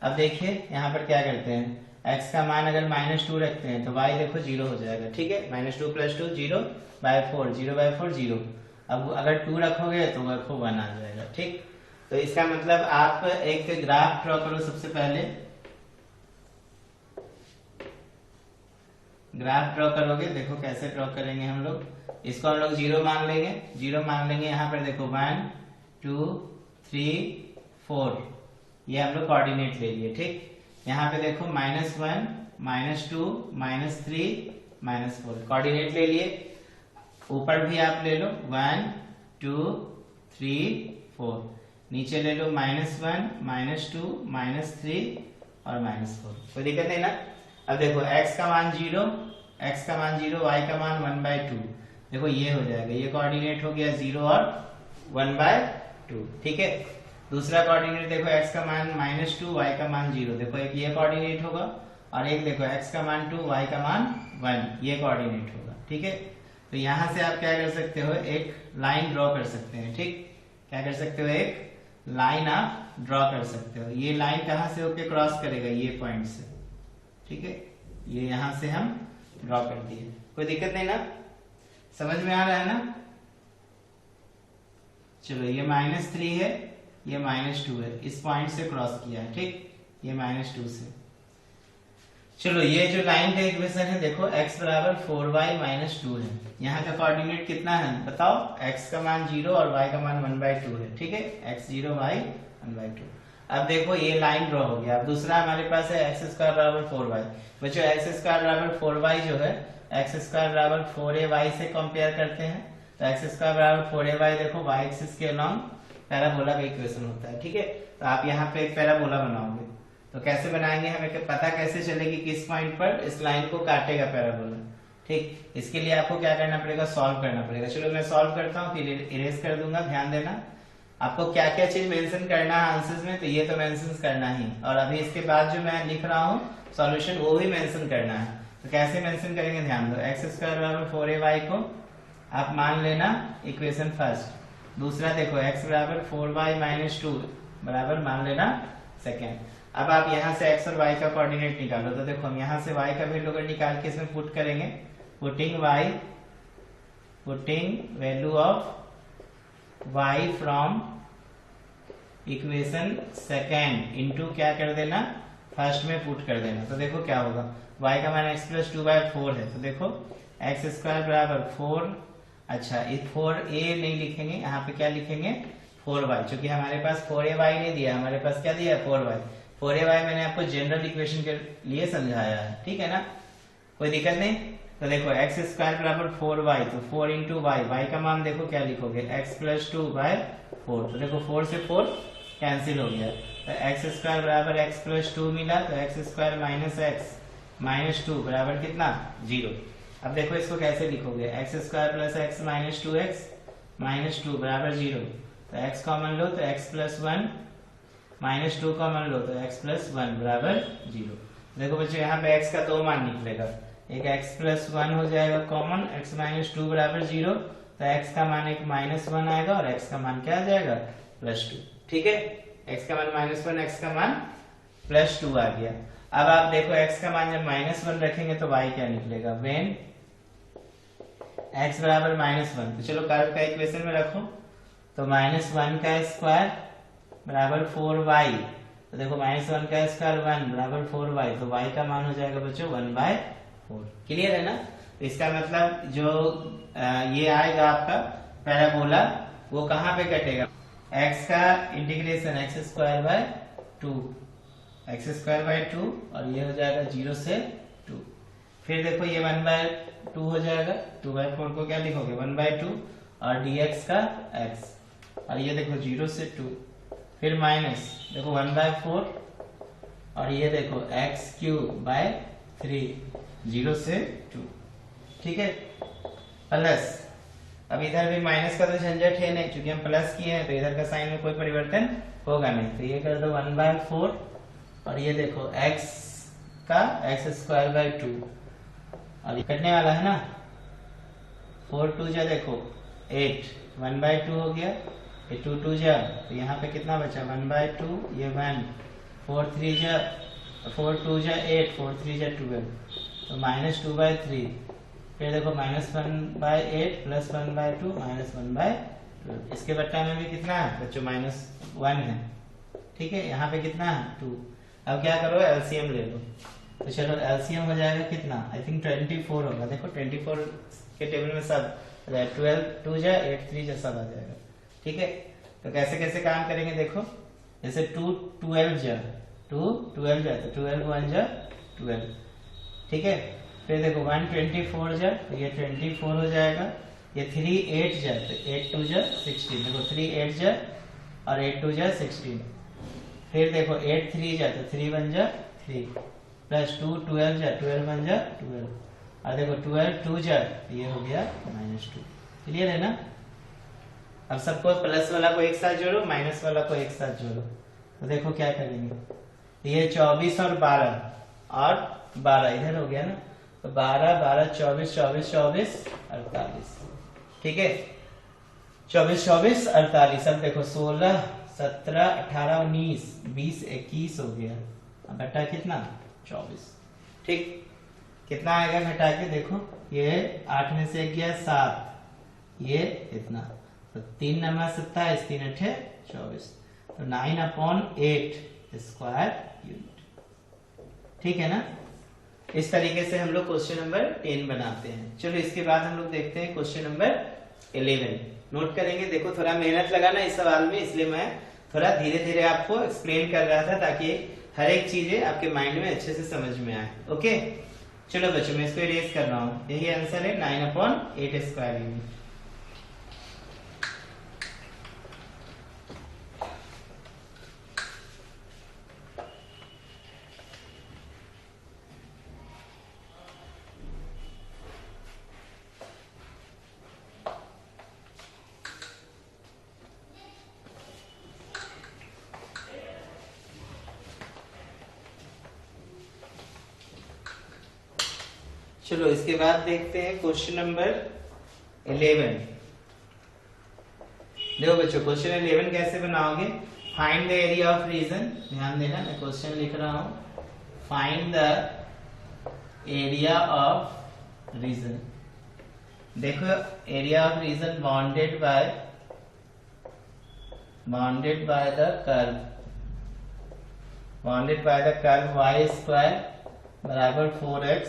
Speaker 1: अब देखिए यहाँ पर क्या करते हैं, x का मान अगर -2 रखते हैं तो y देखो 0 हो जाएगा। ठीक है, -2 + 2 0/4, 0/4 0। अब अगर 2 रखोगे तो 1 आ जाएगा। ठीक, तो इसका मतलब आप एक ग्राफ ड्रॉ करो। सबसे पहले ग्राफ ड्रॉ करोगे, देखो कैसे ड्रॉ करेंगे हम लोग। इसको हम लोग 0 मान लेंगे, 0 मान लेंगे। यहाँ पर देखो 1 2 3 4, ये हम लोग कोऑर्डिनेट ले लिए, ठीक। यहाँ पे देखो -1 -2 -3 -4 कोऑर्डिनेट ले लिए। ऊपर भी आप ले लो 1 2 3 4, नीचे ले लो -1 -2 -3 और -4, कोई दिक्कत नहीं ना। अब देखो x का मान 0, x का मान 0, y का मान 1/2, देखो ये हो जाएगा, ये कोऑर्डिनेट हो गया 0 और 1/2, ठीक है। दूसरा कोऑर्डिनेट देखो x का मान -2, y का मान 0, देखो एक ये कोऑर्डिनेट होगा और एक देखो x का मान 2, y का मान 1, ये कोऑर्डिनेट होगा, ठीक है। तो यहां से आप क्या कर सकते हो, एक लाइन ड्रॉ कर सकते हैं, ठीक। क्या कर सकते हो, एक लाइन आप ड्रॉ कर सकते हो। ये लाइन कहां से होके क्रॉस करेगा, ये पॉइंट से, ठीक है। ये यहां से हम ड्रॉ कर दिए, कोई दिक्कत नहीं ना, समझ में आ रहा है ना। चलो ये -3 है, ये -2 है, इस पॉइंट से क्रॉस किया है, ठीक, ये -2 से। चलो ये जो लाइन का इक्वेशन है देखो, x बराबर 4y -2 है। यहाँ का कोऑर्डिनेट कितना है बताओ, x का मान 0 और y का मान 1/2 है, ठीक है। x 0 y 1/2। अब देखो ये लाइन ड्रॉ हो गया। अब दूसरा हमारे पास है x² बराबर 4y। बच्चों x² बराबर 4y जो है, x² बराबर 4ay से कंपेयर करते हैं। तो x² बराबर 4ay देखो y एक्सिस के अलॉन्ग पैराबोला का इक्वेशन होता है, ठीक है। तो आप यहाँ पे एक पैराबोला बनाओगे, तो कैसे बनाएंगे, हमें पता कैसे चलेगी किस पॉइंट पर इस लाइन को काटेगा पैराबोला, ठीक। इसके लिए आपको क्या करना पड़ेगा, सॉल्व करना पड़ेगा। चलो मैं सॉल्व करता हूँ, फिर इरेज कर दूंगा। ध्यान देना आपको क्या क्या चीज मेंशन करना है आंसर्स में, तो ये तो मेंशन करना ही, और अभी इसके बाद जो मैं लिख रहा हूँ सॉल्यूशन, वो भी मेंशन करना है। तो कैसे मेंशन करेंगे, ध्यान दो। x² बराबर 4ay को आप मान लेना इक्वेशन फर्स्ट। दूसरा देखो x बराबर 4y -2 बराबर मान लेना सेकेंड। अब आप यहाँ से x और y का कोऑर्डिनेट निकालो। तो देखो हम यहाँ से y का वैल्यू अगर निकाल के इसमें पुट करेंगे, putting value of y from equation second into क्या कर देना, फर्स्ट में पुट कर देना। तो देखो क्या होगा, y का मान x + 2/4 है। तो देखो x² बराबर 4, अच्छा इस 4a नहीं लिखेंगे, यहाँ पे क्या लिखेंगे 4y, क्योंकि हमारे पास 4ay नहीं दिया, हमारे पास क्या दिया 4y। 4ay मैंने आपको जनरल इक्वेशन के लिए समझाया है, ठीक है ना, कोई दिक्कत नहीं। तो देखो x² बराबर 4y, तो 4 × y, y का मान देखो क्या लिखोगे x + 2/4। तो देखो 4 से 4 कैंसिल हो गया, तो x² बराबर x + 2 मिला, तो x² - x - 2 बराबर कितना 0। अब देखो इसको कैसे लिखोगे, x² + x - 2x - 2 बराबर 0। तो x कॉमन लो, तो x + 1 -2 कॉमन लो, तो x + 1 बराबर 0। देखो बच्चों यहाँ पे x का 2 मान निकलेगा, एक x + 1 हो जाएगा कॉमन, x - 2 बराबर 0। तो x का मान एक -1 आएगा और x का मान क्या आ जाएगा +2, ठीक है। x का मान -1, x का मान +2 आ गया। अब आप देखो x का मान जब -1 रखेंगे तो y क्या निकलेगा, व्हेन x बराबर -1। तो चलो कर्व का इक्वेशन में रखो, तो -1 का स्क्वायर बराबर 4y। तो देखो -1 का स्क्वायर 1 बराबर 4y, तो y का मान हो जाएगा बच्चों 1/4। क्लियर है ना। तो इसका मतलब जो ये आएगा आपका पैराबोला, वो कहाँ पे कटेगा, x का इंटीग्रेशन x² / 2 और ये हो जाएगा 0 से 2। फिर देखो ये 1/2 हो जाएगा, 2/4 को क्या लिखोगे 1/2 और dx का x, और ये देखो 0 से 2, फिर माइनस देखो 1/4 और ये देखो x³ / 3 0 से 2, ठीक है, प्लस। अब इधर भी माइनस का तो झंझट है नहीं, क्योंकि हम प्लस किए हैं, तो इधर का साइन में कोई परिवर्तन होगा नहीं। तो ये कर दो 1/4 और ये देखो x का x² / 2 और ये कटने वाला है ना, 4 2 जा देखो 8, 1/2 हो गया, ये 2 2 जा, तो यहाँ पे कितना बचा 1/2, ये 1, 4 3 जा 4 2 जा 8, 4 3 जा 12, तो -2/3। फिर देखो -1/8 + 1/2 -1/2, इसके बट्टा में भी कितना है बच्चों -1 है, ठीक है। यहाँ पे कितना है 2। अब क्या करो एलसीएम ले लो, तो चलो एलसीएम हो जाएगा कितना, आई थिंक 24 होगा। देखो 24 के टेबल में सब 12 2 जा 8 3 जा सब आ जाएगा, ठीक है। तो कैसे कैसे काम करेंगे देखो, जैसे 2 12 जा 2 12 जा तो 12 1 जा 12, ठीक है। फिर देखो 1 24 जा तो ये 24 हो जाएगा, ये 3 8 जा तो 8 2 जा 16, देखो 3 8 जा और 8 2 जा 16। फिर देखो 8 3 जा तो 3 1 जा 3 प्लस 2 12 जा 12 1 जा 12, और देखो 12 2 जा ये हो गया -2। क्लियर है ना। अब सबको प्लस वाला को एक साथ जोड़ो, माइनस वाला को एक साथ जोड़ो, तो देखो क्या करेंगे, ये 24 और 12 इधर हो गया ना, तो 12 12 24 24 24 48, ठीक है। 24 24 48, अब देखो 16 17 18 19 20 21 हो गया, अब बटा कितना 24, ठीक। कितना आएगा घटा के देखो, ये 8 में से 1 गया 7, ये इतना, तो 3 9 27 3 8 24, तो 9/8 स्क्वायर यूनिट, ठीक है ना। इस तरीके से हम लोग क्वेश्चन नंबर 10 बनाते हैं। चलो इसके बाद हम लोग देखते हैं क्वेश्चन नंबर 11। नोट करेंगे, देखो थोड़ा मेहनत लगाना इस सवाल में, इसलिए मैं थोड़ा धीरे धीरे आपको एक्सप्लेन कर रहा था ताकि हर एक चीजें आपके माइंड में अच्छे से समझ में आए। ओके चलो बच्चों, मैं इसको इरेज कर रहा हूँ, यही आंसर है 9/8 स्क्वायर यूनिट। चलो इसके बाद देखते हैं क्वेश्चन नंबर 11। देखो बच्चों क्वेश्चन 11 कैसे बनाओगे, find the area of region. ध्यान देना, मैं क्वेश्चन लिख रहा हूं, find the area of region. देखो area of region bounded by the curve y square बराबर 4x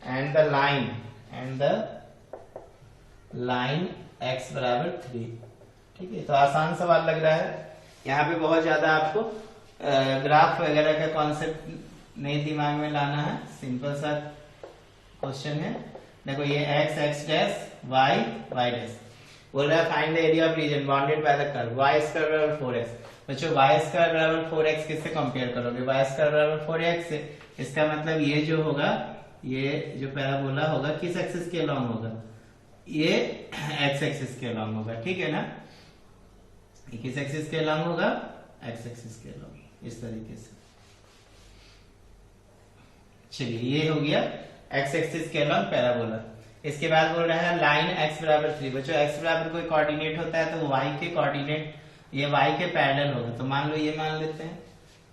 Speaker 1: and the line x बराबर 3, ठीक है। तो आसान सवाल लग रहा है, यहाँ पे बहुत ज्यादा आपको ग्राफ वगैरह का कॉन्सेप्ट नहीं दिमाग में लाना है, सिंपल सा क्वेश्चन है। देखो ये x डैश y डैश बोल रहा है find the area of region bounded by the curve y square बराबर 4x। बच्चों y स्क्वायर बराबर 4x किससे कंपेयर करोगे, y स्क्वायर बराबर 4x से, इसका मतलब ये जो होगा, ये जो पैराबोला होगा किस एक्सिस के अलॉन्ग होगा, ये x एक्सिस के अलॉन्ग होगा, ठीक है ना। ये किस एक्सिस के अलॉन्ग होगा, x एक्सिस के अलॉन्ग, इस तरीके से। चलिए ये हो गया x एक्सिस के अलॉन्ग पैराबोला। इसके बाद बोल रहा है लाइन x बराबर 3। बच्चों x बराबर कोई कोऑर्डिनेट होता है तो y के कोऑर्डिनेट ये y के पैरेलल होगा, तो मान लो ये मान लेते हैं,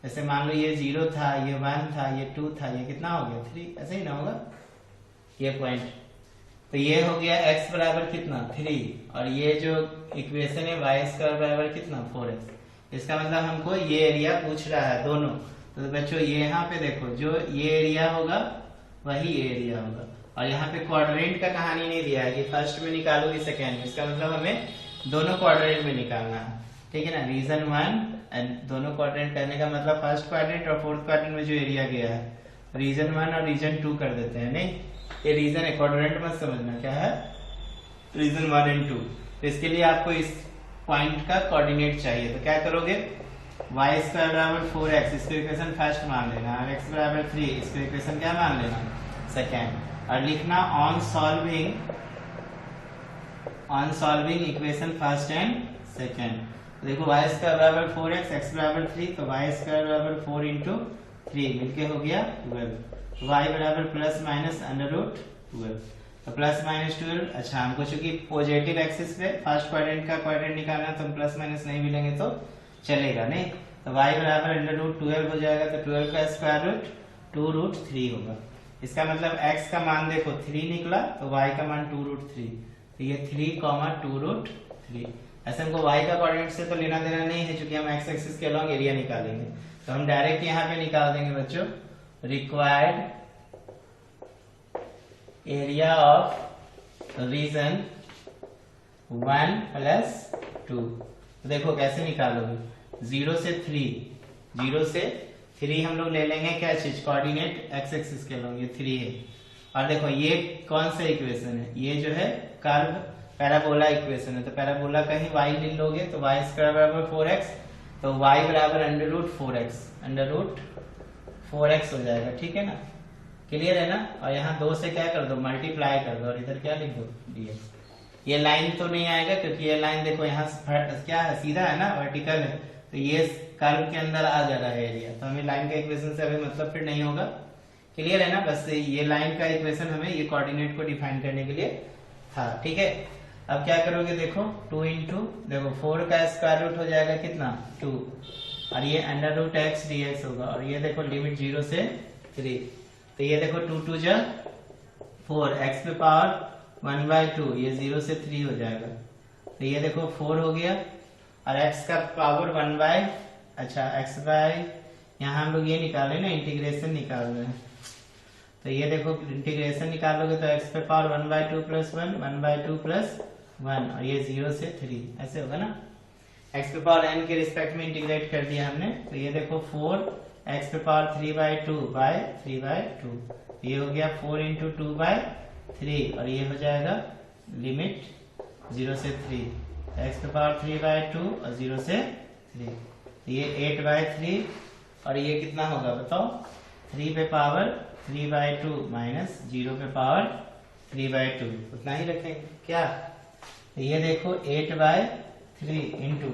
Speaker 1: जैसे मान लो ये 0 था, ये 1 था, ये 2 था, ये कितना हो गया 3, ऐसे ही ना होगा ये पॉइंट। तो ये हो गया x बराबर कितना 3, और ये जो इक्वेशन है y स्क्वायर बराबर कितना 4x। इसका मतलब हमको ये एरिया पूछ रहा है दोनों। तो बच्चों ये यहाँ पे देखो, जो ये एरिया होगा वही ये एरिया होगा, और यहाँ पे क्वाड्रेंट का कहानी नहीं दिया है कि फर्स्ट में निकालोगे सेकेंड में, इसका मतलब हमें दोनों क्वाड्रेंट में निकालना है, ठीक है ना। रीजन 1 एंड दोनों क्वाड्रेंट करने का मतलब फर्स्ट क्वाड्रेंट और फोर्थ क्वाड्रेंट में जो एरिया गया है, रीजन 1 और रीजन 2 कर देते हैं। नहीं, ये रीजन है, क्वाड्रेंट मत समझना, क्या है रीजन 1 एंड 2। तो इसके लिए आपको इस पॉइंट का कोऑर्डिनेट चाहिए, तो क्या करोगे, y स्क्वायर बराबर 4x, इसको इक्वेशन फर्स्ट मान लेना, और x बराबर 3, इसको इक्वेशन क्या मान लेना सेकेंड, और लिखना on solving equation first and second. देखो y स्क्वायर बराबर 4x, x बराबर 3, तो y स्क्वायर बराबर 4 इंटू 3 मिलके हो गया 12। y बराबर प्लस माइनस अंडर रूट 12, तो प्लस माइनस 12। अच्छा, हमको चूंकि पॉजिटिव एक्सिस पे फर्स्ट क्वाड्रेंट का क्वाड्रेंट निकालना, तो प्लस माइनस नहीं मिलेंगे तो चलेगा नहीं, तो y बराबर अंडर रूट 12 हो जाएगा, तो 12 का स्क्वायर रूट 2 रूट 3 होगा। इसका मतलब x का मान देखो 3 निकला, तो y का मान 2 रूट 3, तो ये 3,2√3। ऐसे हमको y का कोऑर्डिनेट से तो लेना देना नहीं है, क्योंकि हम x एक्सिस के अलॉन्ग एरिया निकालेंगे, तो हम डायरेक्ट यहाँ पे निकाल देंगे बच्चों रिक्वायर्ड एरिया ऑफ रीजन 1 + 2। तो देखो कैसे निकालोगे, 0 से 3 हम लोग ले लेंगे क्या चीज, कोऑर्डिनेट x एक्सिस के अलॉन्ग, ये 3 है। और देखो ये कौन सा इक्वेशन है, ये जो है कर्व पैराबोला इक्वेशन है, तो पैराबोला का ही y ले लोगे तो y² = 4x, तो y √4x, √4x हो जाएगा, ठीक है ना, क्लियर है ना। और यहाँ 2 से क्या कर दो, मल्टीप्लाई कर दो, और इधर क्या लिख दो dx। ये लाइन तो नहीं आएगा, क्योंकि ये लाइन देखो यहाँ क्या है, सीधा है ना, वर्टिकल है, तो ये कर्व के अंदर आ जा रहा है एरिया, तो हमें लाइन का इक्वेशन से अभी मतलब फिर नहीं होगा, क्लियर है ना। बस ये लाइन का इक्वेशन हमें ये कोऑर्डिनेट को डिफाइन करने के लिए था, ठीक है। अब क्या करोगे, देखो 2 × देखो 4 का स्क्वायर रूट हो जाएगा कितना 2, और ये √x dx होगा, और ये देखो लिमिट 0 से 3, तो ये देखो 2 × 2 = 4, x पे पावर 1/2, ये 0 से 3 हो जाएगा, तो ये देखो 4 हो गया, और x का पावर 1/, यहाँ हम लोग ये निकाले ना, इंटीग्रेशन निकाल रहे हैं, तो ये देखो इंटीग्रेशन निकालोगे तो x पे पावर 1/2 + 1, 1/2 + 1, और ये 0 से 3 ऐसे होगा ना। x पे पावर n के रिस्पेक्ट में इंटीग्रेट कर दिया हमने, तो ये देखो 4 x पे पावर 3/2 ये हो गया 4 × 2/3, और ये हो जाएगा लिमिट 0 से 3, x पे पावर 3/2 और 0 से 3, ये 8/3, और ये कितना होगा बताओ, 3 पे पावर 3/2 माइनस 0 पे पावर 3/2, उतना ही रखेंगे क्या। तो ये देखो 8/3 इंटू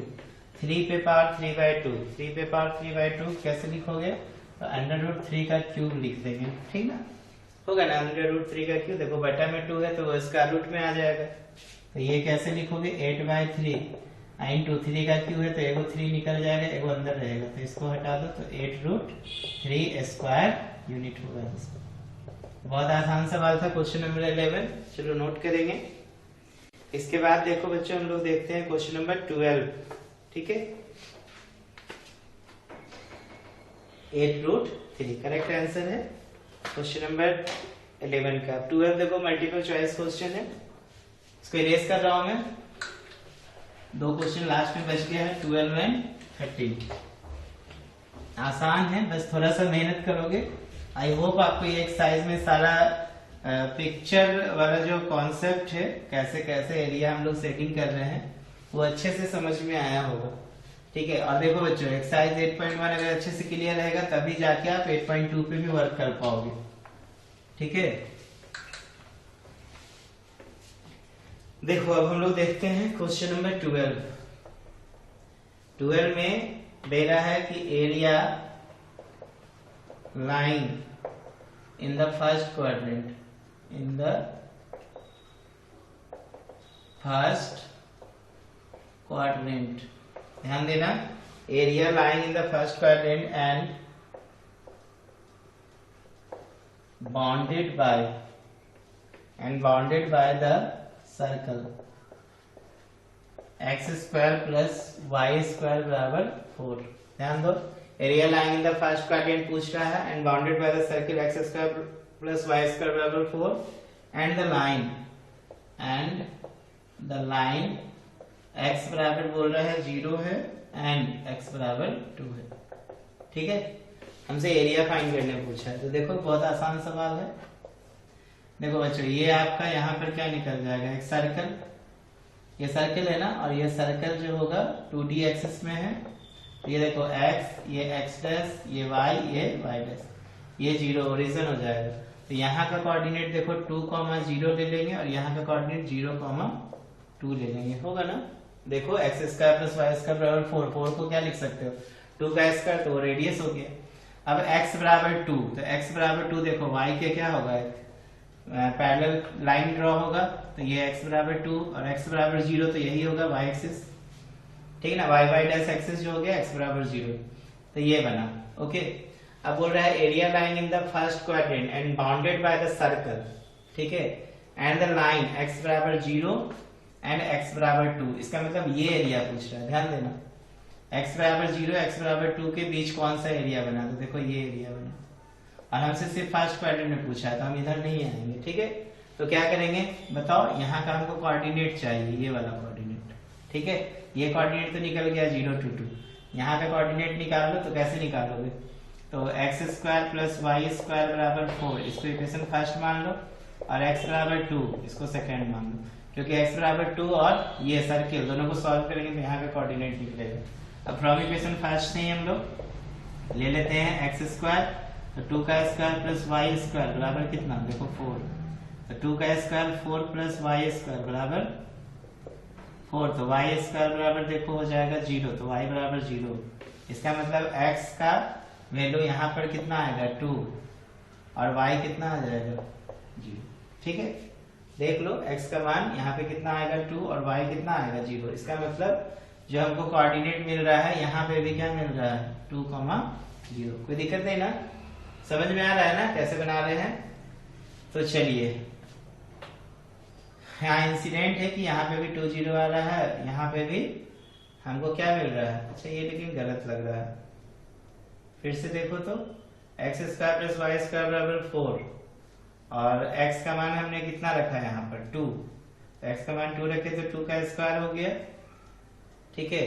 Speaker 1: 3 पे पावर 3/2, 3 पे पावर 3/2 कैसे लिखोगे, तो √3 का क्यूब लिख देंगे, ठीक ना, होगा ना, √3 का क्यूब, देखो बटा में 2 है तो वो स्क्वायर रूट में आ जाएगा, तो ये कैसे लिखोगे 8/3 इंटू 3 का क्यूब है, तो एगो 3 निकल जाएगा, एगो अंदर रहेगा, तो इसको हटा दो, तो 8√3 स्क्वायर यूनिट होगा। बहुत आसान सवाल था, क्वेश्चन नंबर 11, चलो नोट करेंगे। इसके बाद देखो बच्चों हम लोग देखते हैं क्वेश्चन नंबर 12, ठीक है, 8√3 करेक्ट आंसर है क्वेश्चन नंबर 11 का। 12 देखो मल्टीपल चॉइस क्वेश्चन है, इसको इरेज कर रहा हूं मैं, 2 क्वेश्चन लास्ट में बच गया है, 12 एंड 13, आसान है, बस थोड़ा सा मेहनत करोगे। आई होप आपको ये एक्सरसाइज में सारा पिक्चर वाला जो कॉन्सेप्ट है, कैसे कैसे एरिया हम लोग सेटिंग कर रहे हैं, वो अच्छे से समझ में आया होगा, ठीक है। और देखो बच्चों एक्सरसाइज 8.1 अगर अच्छे से क्लियर रहेगा तभी जाके आप 8.2 पे भी वर्क कर पाओगे, ठीक है। देखो अब हम लोग देखते हैं क्वेश्चन नंबर 12 में दे रहा है कि area line in the first quadrant, ध्यान देना, area line in the first quadrant and bounded by the circle x² + y² = 4। ध्यान दो, area line in the first quadrant पूछ रहा है and bounded by the circle x² + y² = 4, and the line x बराबर बोल रहा है 0 है एंड x बराबर 2 है, ठीक है। हमसे एरिया फाइंड करने पूछा है, तो देखो बहुत आसान सवाल है। देखो बच्चों ये आपका यहाँ पर क्या निकल जाएगा, एक सर्कल, ये सर्कल है ना, और ये सर्कल जो होगा 2D एक्सिस में है, ये देखो x, ये x', ये y, ये y', ये 0 ओरिजिन हो जाएगा। तो यहाँ का कोऑर्डिनेट देखो 2,0 ले लेंगे, और यहाँ का कोऑर्डिनेट 0,2 ले लेंगे, होगा ना। देखो x² + y² = 4 को क्या लिख सकते हो, 2 का स्क्वायर, तो रेडियस हो गया। अब x बराबर 2, तो x बराबर 2 देखो y के क्या होगा, पैरेलल लाइन ड्रॉ होगा, तो ये x बराबर 2 और x बराबर 0, तो यही होगा y एक्सिस, ठीक है ना, y' एक्सिस जो हो गया x बराबर 0, तो ये बना, ओके। अब बोल रहा है area line in the first quadrant and bounded by the circle, ठीक है, एंड द लाइन x बराबर 0 एंड x बराबर 2। इसका मतलब ये एरिया पूछ रहा है, ध्यान देना। x बराबर 0 x बराबर 2 के बीच कौन सा एरिया बना, तो देखो ये एरिया बना, और हमसे सिर्फ फर्स्ट क्वाड्रेंट में पूछा है तो हम इधर नहीं आएंगे, ठीक है। तो क्या करेंगे बताओ, यहाँ का हमको कोऑर्डिनेट चाहिए, ये वाला कोऑर्डिनेट, ठीक है। ये कोऑर्डिनेट तो निकल गया 0 2 2, यहाँ का कोऑर्डिनेट निकाल लो। तो कैसे निकालोगे, तो x square plus y square बराबर 4, इसको इक्वेशन फर्स्ट मान लो, और x बराबर 2 इसको सेकंड मान लो, क्योंकि x बराबर 2 और ये सर्किल दोनों को सॉल्व करेंगे तो यहाँ का कोऑर्डिनेट निकलेगा। अब फ्रॉम इक्वेशन फर्स्ट से ही हम लोग ले लेते हैं एक्स स्क्वायर, तो 2 का स्क्वायर प्लस वाई स्क्वायर बराबर कितना, देखो 4, तो 2 का स्क्वायर 4 प्लस वाई स्क्वायर बराबर 4, तो वाई स्क्वायर बराबर देखो हो जाएगा 0, तो वाई बराबर 0। इसका मतलब x का वैल्यू यहाँ पर कितना आएगा 2, और y कितना आ जाएगा 0, ठीक है। देख लो x का मान यहाँ पे कितना आएगा 2 और y कितना आएगा 0। इसका मतलब जो हमको कोऑर्डिनेट मिल रहा है यहाँ पे भी क्या मिल रहा है 2, 0। कोई दिक्कत नहीं ना, समझ में आ रहा है ना कैसे बना रहे हैं। तो चलिए, यहाँ इंसिडेंट है कि यहाँ पे भी 2 0 आ रहा है, यहाँ पे भी हमको क्या मिल रहा है, अच्छा ये लेकिन गलत लग रहा है। फिर से देखो तो x square plus y square बराबर 4, और x का मान हमने कितना रखा है यहाँ पर 2, तो x का मान 2 रखे तो 2 का स्क्वायर हो गया, ठीक है।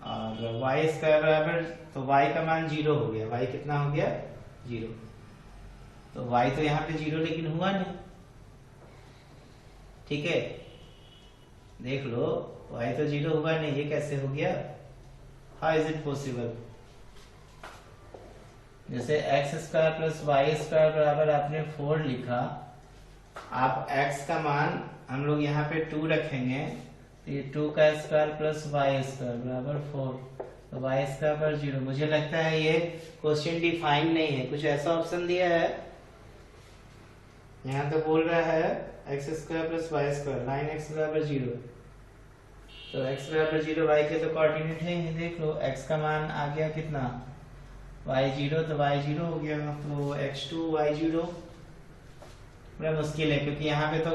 Speaker 1: और y स्क्वायर बराबर, तो y का मान 0 हो गया, y कितना हो गया 0, तो y तो यहाँ पे 0 लेकिन हुआ नहीं, ठीक है। देख लो y तो 0 हुआ नहीं, ये कैसे हो गया, हाउ इज इट पॉसिबल। जैसे x square plus y square बराबर आपने 4 लिखा, आप x का मान हम लोग यहाँ पे 2 रखेंगे, तो ये 2 का स्क्वायर प्लस वाई स्क्वायर बराबर 4, तो वाई स्क्वायर पर 0। मुझे लगता है ये क्वेश्चन डिफाइन नहीं है, कुछ ऐसा ऑप्शन दिया है, यहाँ तो बोल रहा है x square plus y square, line x बराबर 0, तो x बराबर 0 y के तो कोऑर्डिनेट है, ये देख लो x का मान आ गया कितना y 0, तो y 0 हो गया, तो x2 y 0। बड़ा मुश्किल है क्योंकि यहाँ पे तो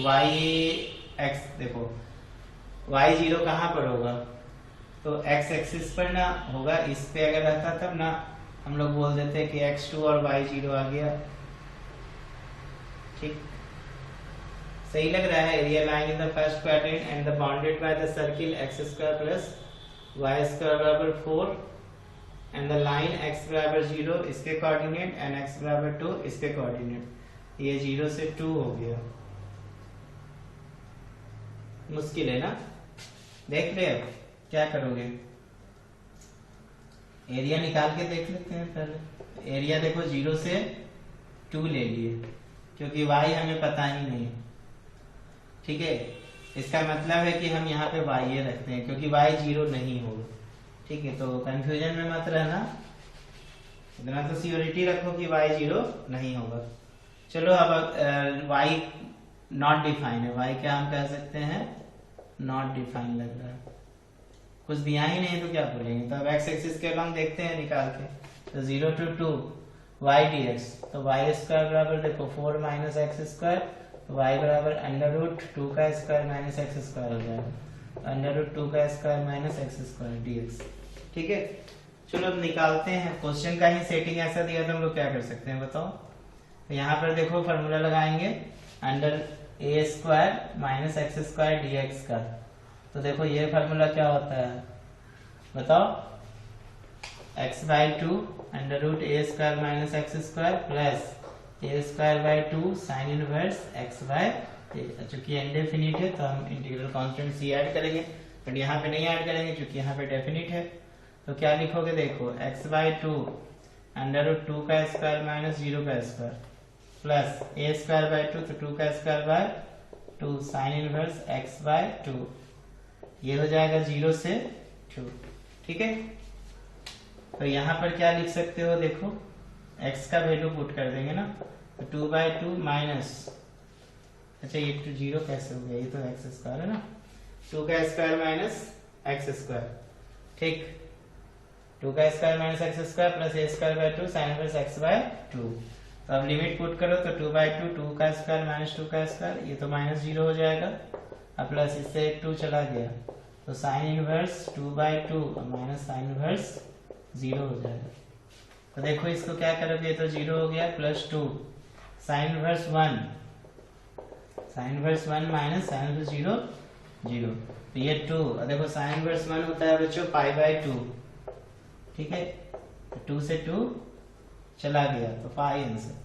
Speaker 1: y x, देखो y 0 कहाँ पर होगा, तो x एक्सिस पर ना होगा, इस पे अगर रहता तब ना हम लोग बोल देते कि x2 और y 0 आ गया, ठीक। सही लग रहा है। Area line in the first quadrant and the bounded by the circle x square plus y square बराबर 4 एंड द लाइन x बराबर 0 इसके कोऑर्डिनेट एंड x बराबर 2 इसके कोऑर्डिनेट, ये 0 से 2 हो गया। मुश्किल है ना, देख रहे हो क्या करोगे, एरिया निकाल के देख लेते हैं पहले। एरिया देखो 0 से 2 ले लिए, क्योंकि y हमें पता ही नहीं, ठीक है। इसका मतलब है कि हम यहाँ पे y रखते हैं क्योंकि y 0 नहीं होगा, ठीक है। तो कंफ्यूजन में मत रहना, इतना तो सियोरिटी रखो कि y 0 नहीं होगा। चलो अब y नॉट डिफाइन है, y क्या हम कह सकते हैं नॉट डिफाइन लग रहा है, कुछ दिया ही नहीं तो क्या बोलेंगे। तो अब x एक्सिस के अलॉन्ग देखते हैं निकाल के, तो 0 to 2 y dx, तो y स्क्वायर बराबर देखो 4 माइनस एक्स स्क्वायर, तो y बराबर अंडर रूट 2 का स्क्वायर माइनस एक्स स्क्वायर हो जाएगा, अंडर रूट 2 का square minus x square dx, ठीक है। चलो अब निकालते हैं, क्वेश्चन का ही सेटिंग ऐसा दिया तो हम लोग क्या कर सकते हैं बताओ। तो यहाँ पर देखो फॉर्मूला लगाएंगे under a square minus x square dx का, तो देखो ये फार्मूला क्या होता है बताओ, x by 2 under root a square minus x square plus a square by 2 sine inverse x by a. चूंकि इंडेफिनिट है तो हम इंटीग्रल कांस्टेंट c ऐड करेंगे, बट यहाँ पे नहीं ऐड करेंगे क्योंकि यहाँ पे डेफिनिट है। तो क्या लिखोगे देखो x बाई 2 अंडर रूट 2 का स्क्वायर माइनस 0 का square plus a square by 2, तो 2 का square by 2 sine inverse x by 2, ये हो जाएगा 0 से 2, ठीक है। तो यहाँ पर क्या लिख सकते हो देखो, x का वैल्यू पुट कर देंगे ना, तो 2 बाई 2 माइनस, अच्छा ये 0 कैसे हो गया, ये तो एक्स स्क्वायर है ना, 2 का स्क्वायर माइनस एक्स स्क्वायर, ठीक, 2 का square minus x square plus a square by 2 sine inverse x by 2, तो अब लिमिट पुट करो तो 2/2 2 का स्क्वायर माइनस 2 का स्क्वायर, ये तो माइनस 0 हो जाएगा, अब प्लस इससे 2 चला गया तो साइन इनवर्स 2/2 और माइनस साइन इनवर्स 0 हो जाएगा। तो देखो इसको क्या करोगे, तो 0 हो गया, plus 2 sine inverse 1, sign inverse 1 minus sine inverse 0 0, तो ये 2, और देखो साइन इनवर्स 1 होता है बच्चों π/2, ठीक है, तो 2 से 2 चला गया तो पाई आंसर।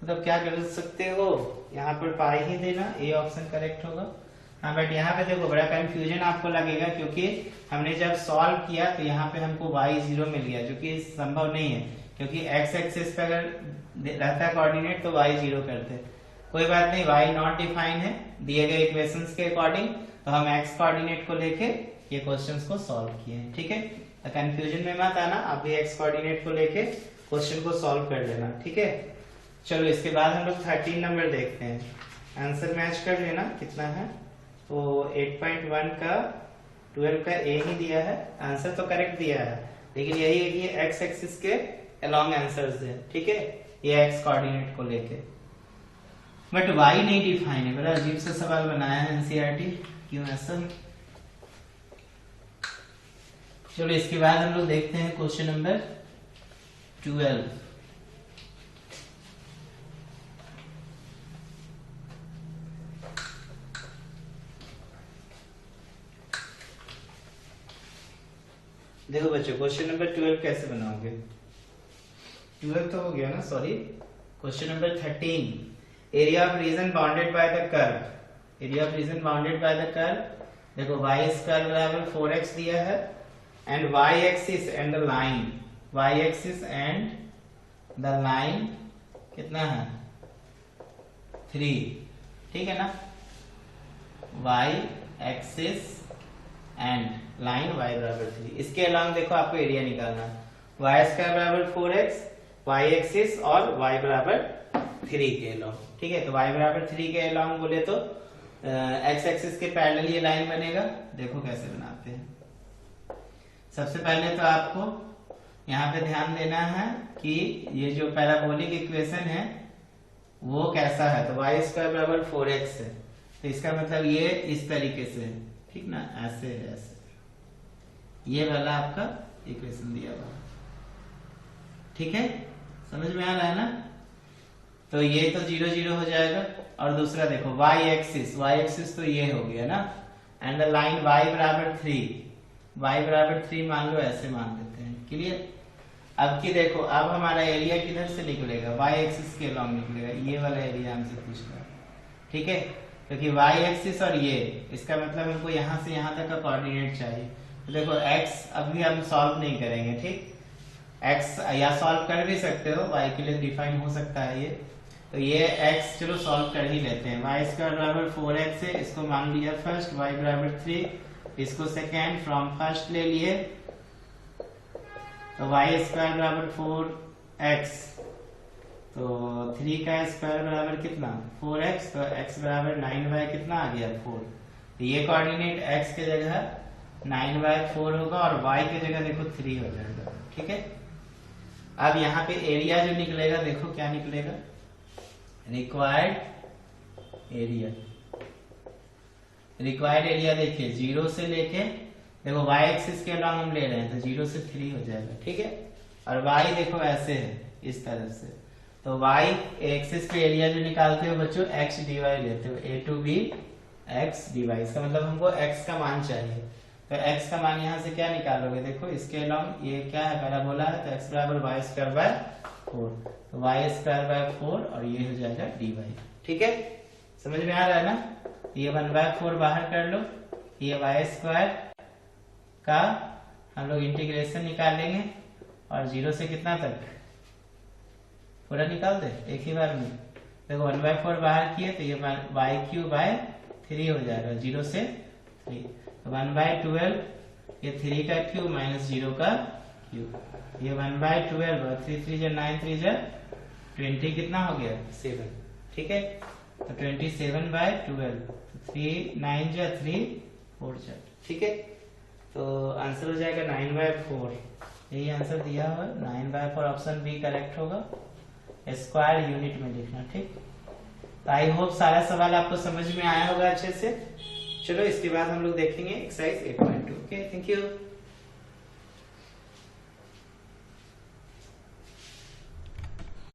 Speaker 1: मतलब क्या कर सकते हो, यहाँ पर पाई ही देना, ए ऑप्शन करेक्ट होगा। हाँ बट यहाँ पे देखो बड़ा कंफ्यूजन आपको लगेगा, क्योंकि हमने जब सॉल्व किया तो यहाँ पे हमको y0 मिल गया, जो कि संभव नहीं है, क्योंकि x एक्सिस पे अगर रहता कोऑर्डिनेट तो y0 करते। कोई बात नहीं, y नॉट डिफाइन है दिए गए इक्वेशंस के अकॉर्डिंग, तो हम x कोऑर्डिनेट को लेके ये क्वेश्चंस को सॉल्व किए हैं, ठीक है। तो कंफ्यूजन में मत आना, आप भी x कोऑर्डिनेट को लेके क्वेश्चन को सॉल्व कर लेना, ठीक है। चलो इसके बाद हम लोग 13 नंबर देखते हैं, आंसर मैच कर लेना कितना है। तो 8.1 का 12 का ए ही दिया है, आंसर तो करेक्ट दिया है, लेकिन यही है कि ये एक्स एक्सिस के अलोंग आंसर्स है, ठीक है, ये एक्स कोऑर्डिनेट को लेके, बट वाई नहीं डिफाइन है। बड़ा अजीब सा सवाल बनाया है एनसीईआरटी, क्यों ऐसा। चलो इसके बाद हम लोग देखते हैं क्वेश्चन नंबर 12। देखो बच्चों क्वेश्चन नंबर 12 कैसे बनाओगे, 12 तो हो गया ना, sorry, question number 13, area of region bounded by the curve, area of region bounded by the curve. देखो y स्क्वायर बराबर 4x दिया है, and y axis and the line, y axis and the line कितना है 3, ठीक है ना, y axis and line y बराबर 3, इसके अलावा देखो आपको एरिया निकालना है, y स्क्वायर बराबर 4x, y एक्सिस और y बराबर 3 के अलावा, ठीक है। तो y बराबर 3 के अलावा बोले तो x एक्सिस के पैरेलल ये लाइन बनेगा। देखो कैसे बनाते हैं, सबसे पहले तो आपको यहाँ पे ध्यान देना है कि ये जो पैराबोलिक इक्वेशन है वो कैसा है, तो y स्क्वायर बराबर 4x है, तो इसका मतलब ये इस तरीके से है, ठीक ना, ऐसे ऐसे, ये वाला आपका इक्वेशन दिया हुआ, ठीक है, समझ में आ रहा है ना। तो ये तो 0 0 हो जाएगा, और दूसरा देखो y एक्सिस तो ये हो गया ना, एंड द लाइन y बराबर 3 मान लो, ऐसे मान लेते हैं, क्लियर। अब की देखो, अब हमारा एरिया किधर से निकलेगा, y एक्सिस के अलॉन्ग निकलेगा, ये वाला एरिया हमसे पूछ रहा है, ठीक है, क्योंकि y एक्सिस और ये, इसका मतलब हमको यहाँ से यहाँ तक का कोऑर्डिनेट चाहिए। तो देखो x अभी हम सॉल्व नहीं करेंगे, ठीक, x या सॉल्व कर भी सकते हो, y के लिए डिफाइन हो सकता है ये, तो ये x चलो सॉल्व कर ही लेते हैं। y स्क्वायर बराबर 4x है, इसको मान लिया फर्स्ट, y बराबर 3, इसको सेकेंड, फ्रॉम फर्स्ट ले लिए, तो y स्क्वायर बराबर 4x, तो 3 का स्क्वायर बराबर कितना 4x, तो x बराबर 9y कितना आ गया 4, तो ये कोऑर्डिनेट x के जगह 9/4 होगा और y की जगह देखो 3 हो जाएगा, ठीक है। अब यहाँ पे एरिया जो निकलेगा, देखो क्या निकलेगा, रिक्वायर्ड एरिया, रिक्वायर्ड एरिया देखिए 0 से लेके, देखो y एक्सिस के अलॉन्ग हम ले रहे हैं तो 0 से 3 हो जाएगा, ठीक है, और y देखो ऐसे है इस तरह से, तो y एक्सिस पे एरिया जो निकालते हो बच्चों x dy लेते हो, a to b x dy, इसका मतलब हमको x का मान चाहिए, तो x का मान यहाँ से क्या निकालोगे, देखो इसके अलॉन्ग ये क्या है, पैराबोला है, तो x बराबर y स्क्वायर बाय 4, तो y स्क्वायर बाय 4 और ये हो जाएगा dy, ठीक है, समझ में आ रहा है ना। ये 1/4 बाहर कर लो, ये y स्क्वायर का हम लोग इंटीग्रेशन निकालेंगे, और 0 से कितना तक पूरा निकाल दे एक ही बार में, देखो 1/4 बाहर किए तो ये y³ बाय 3 हो जाएगा, 0 से 3, 1/12, ये 3 का क्यूब माइनस 0 का क्यूब, ये 1/12 और 3 3 जा 9 3 जा 20 कितना हो गया 7, ठीक है, तो 27/12, 3 9 जा 3 4 जा, ठीक है, तो आंसर हो जाएगा 9/4, यही आंसर दिया हुआ 9/4, ऑप्शन बी करेक्ट होगा। स्क्वायर यूनिट में लिखना। ठीक, तो आई होप सारा सवाल आपको समझ में आया होगा अच्छे से। चलो इसके बाद हम लोग देखेंगे एक्सरसाइज 8.2। Okay, thank you.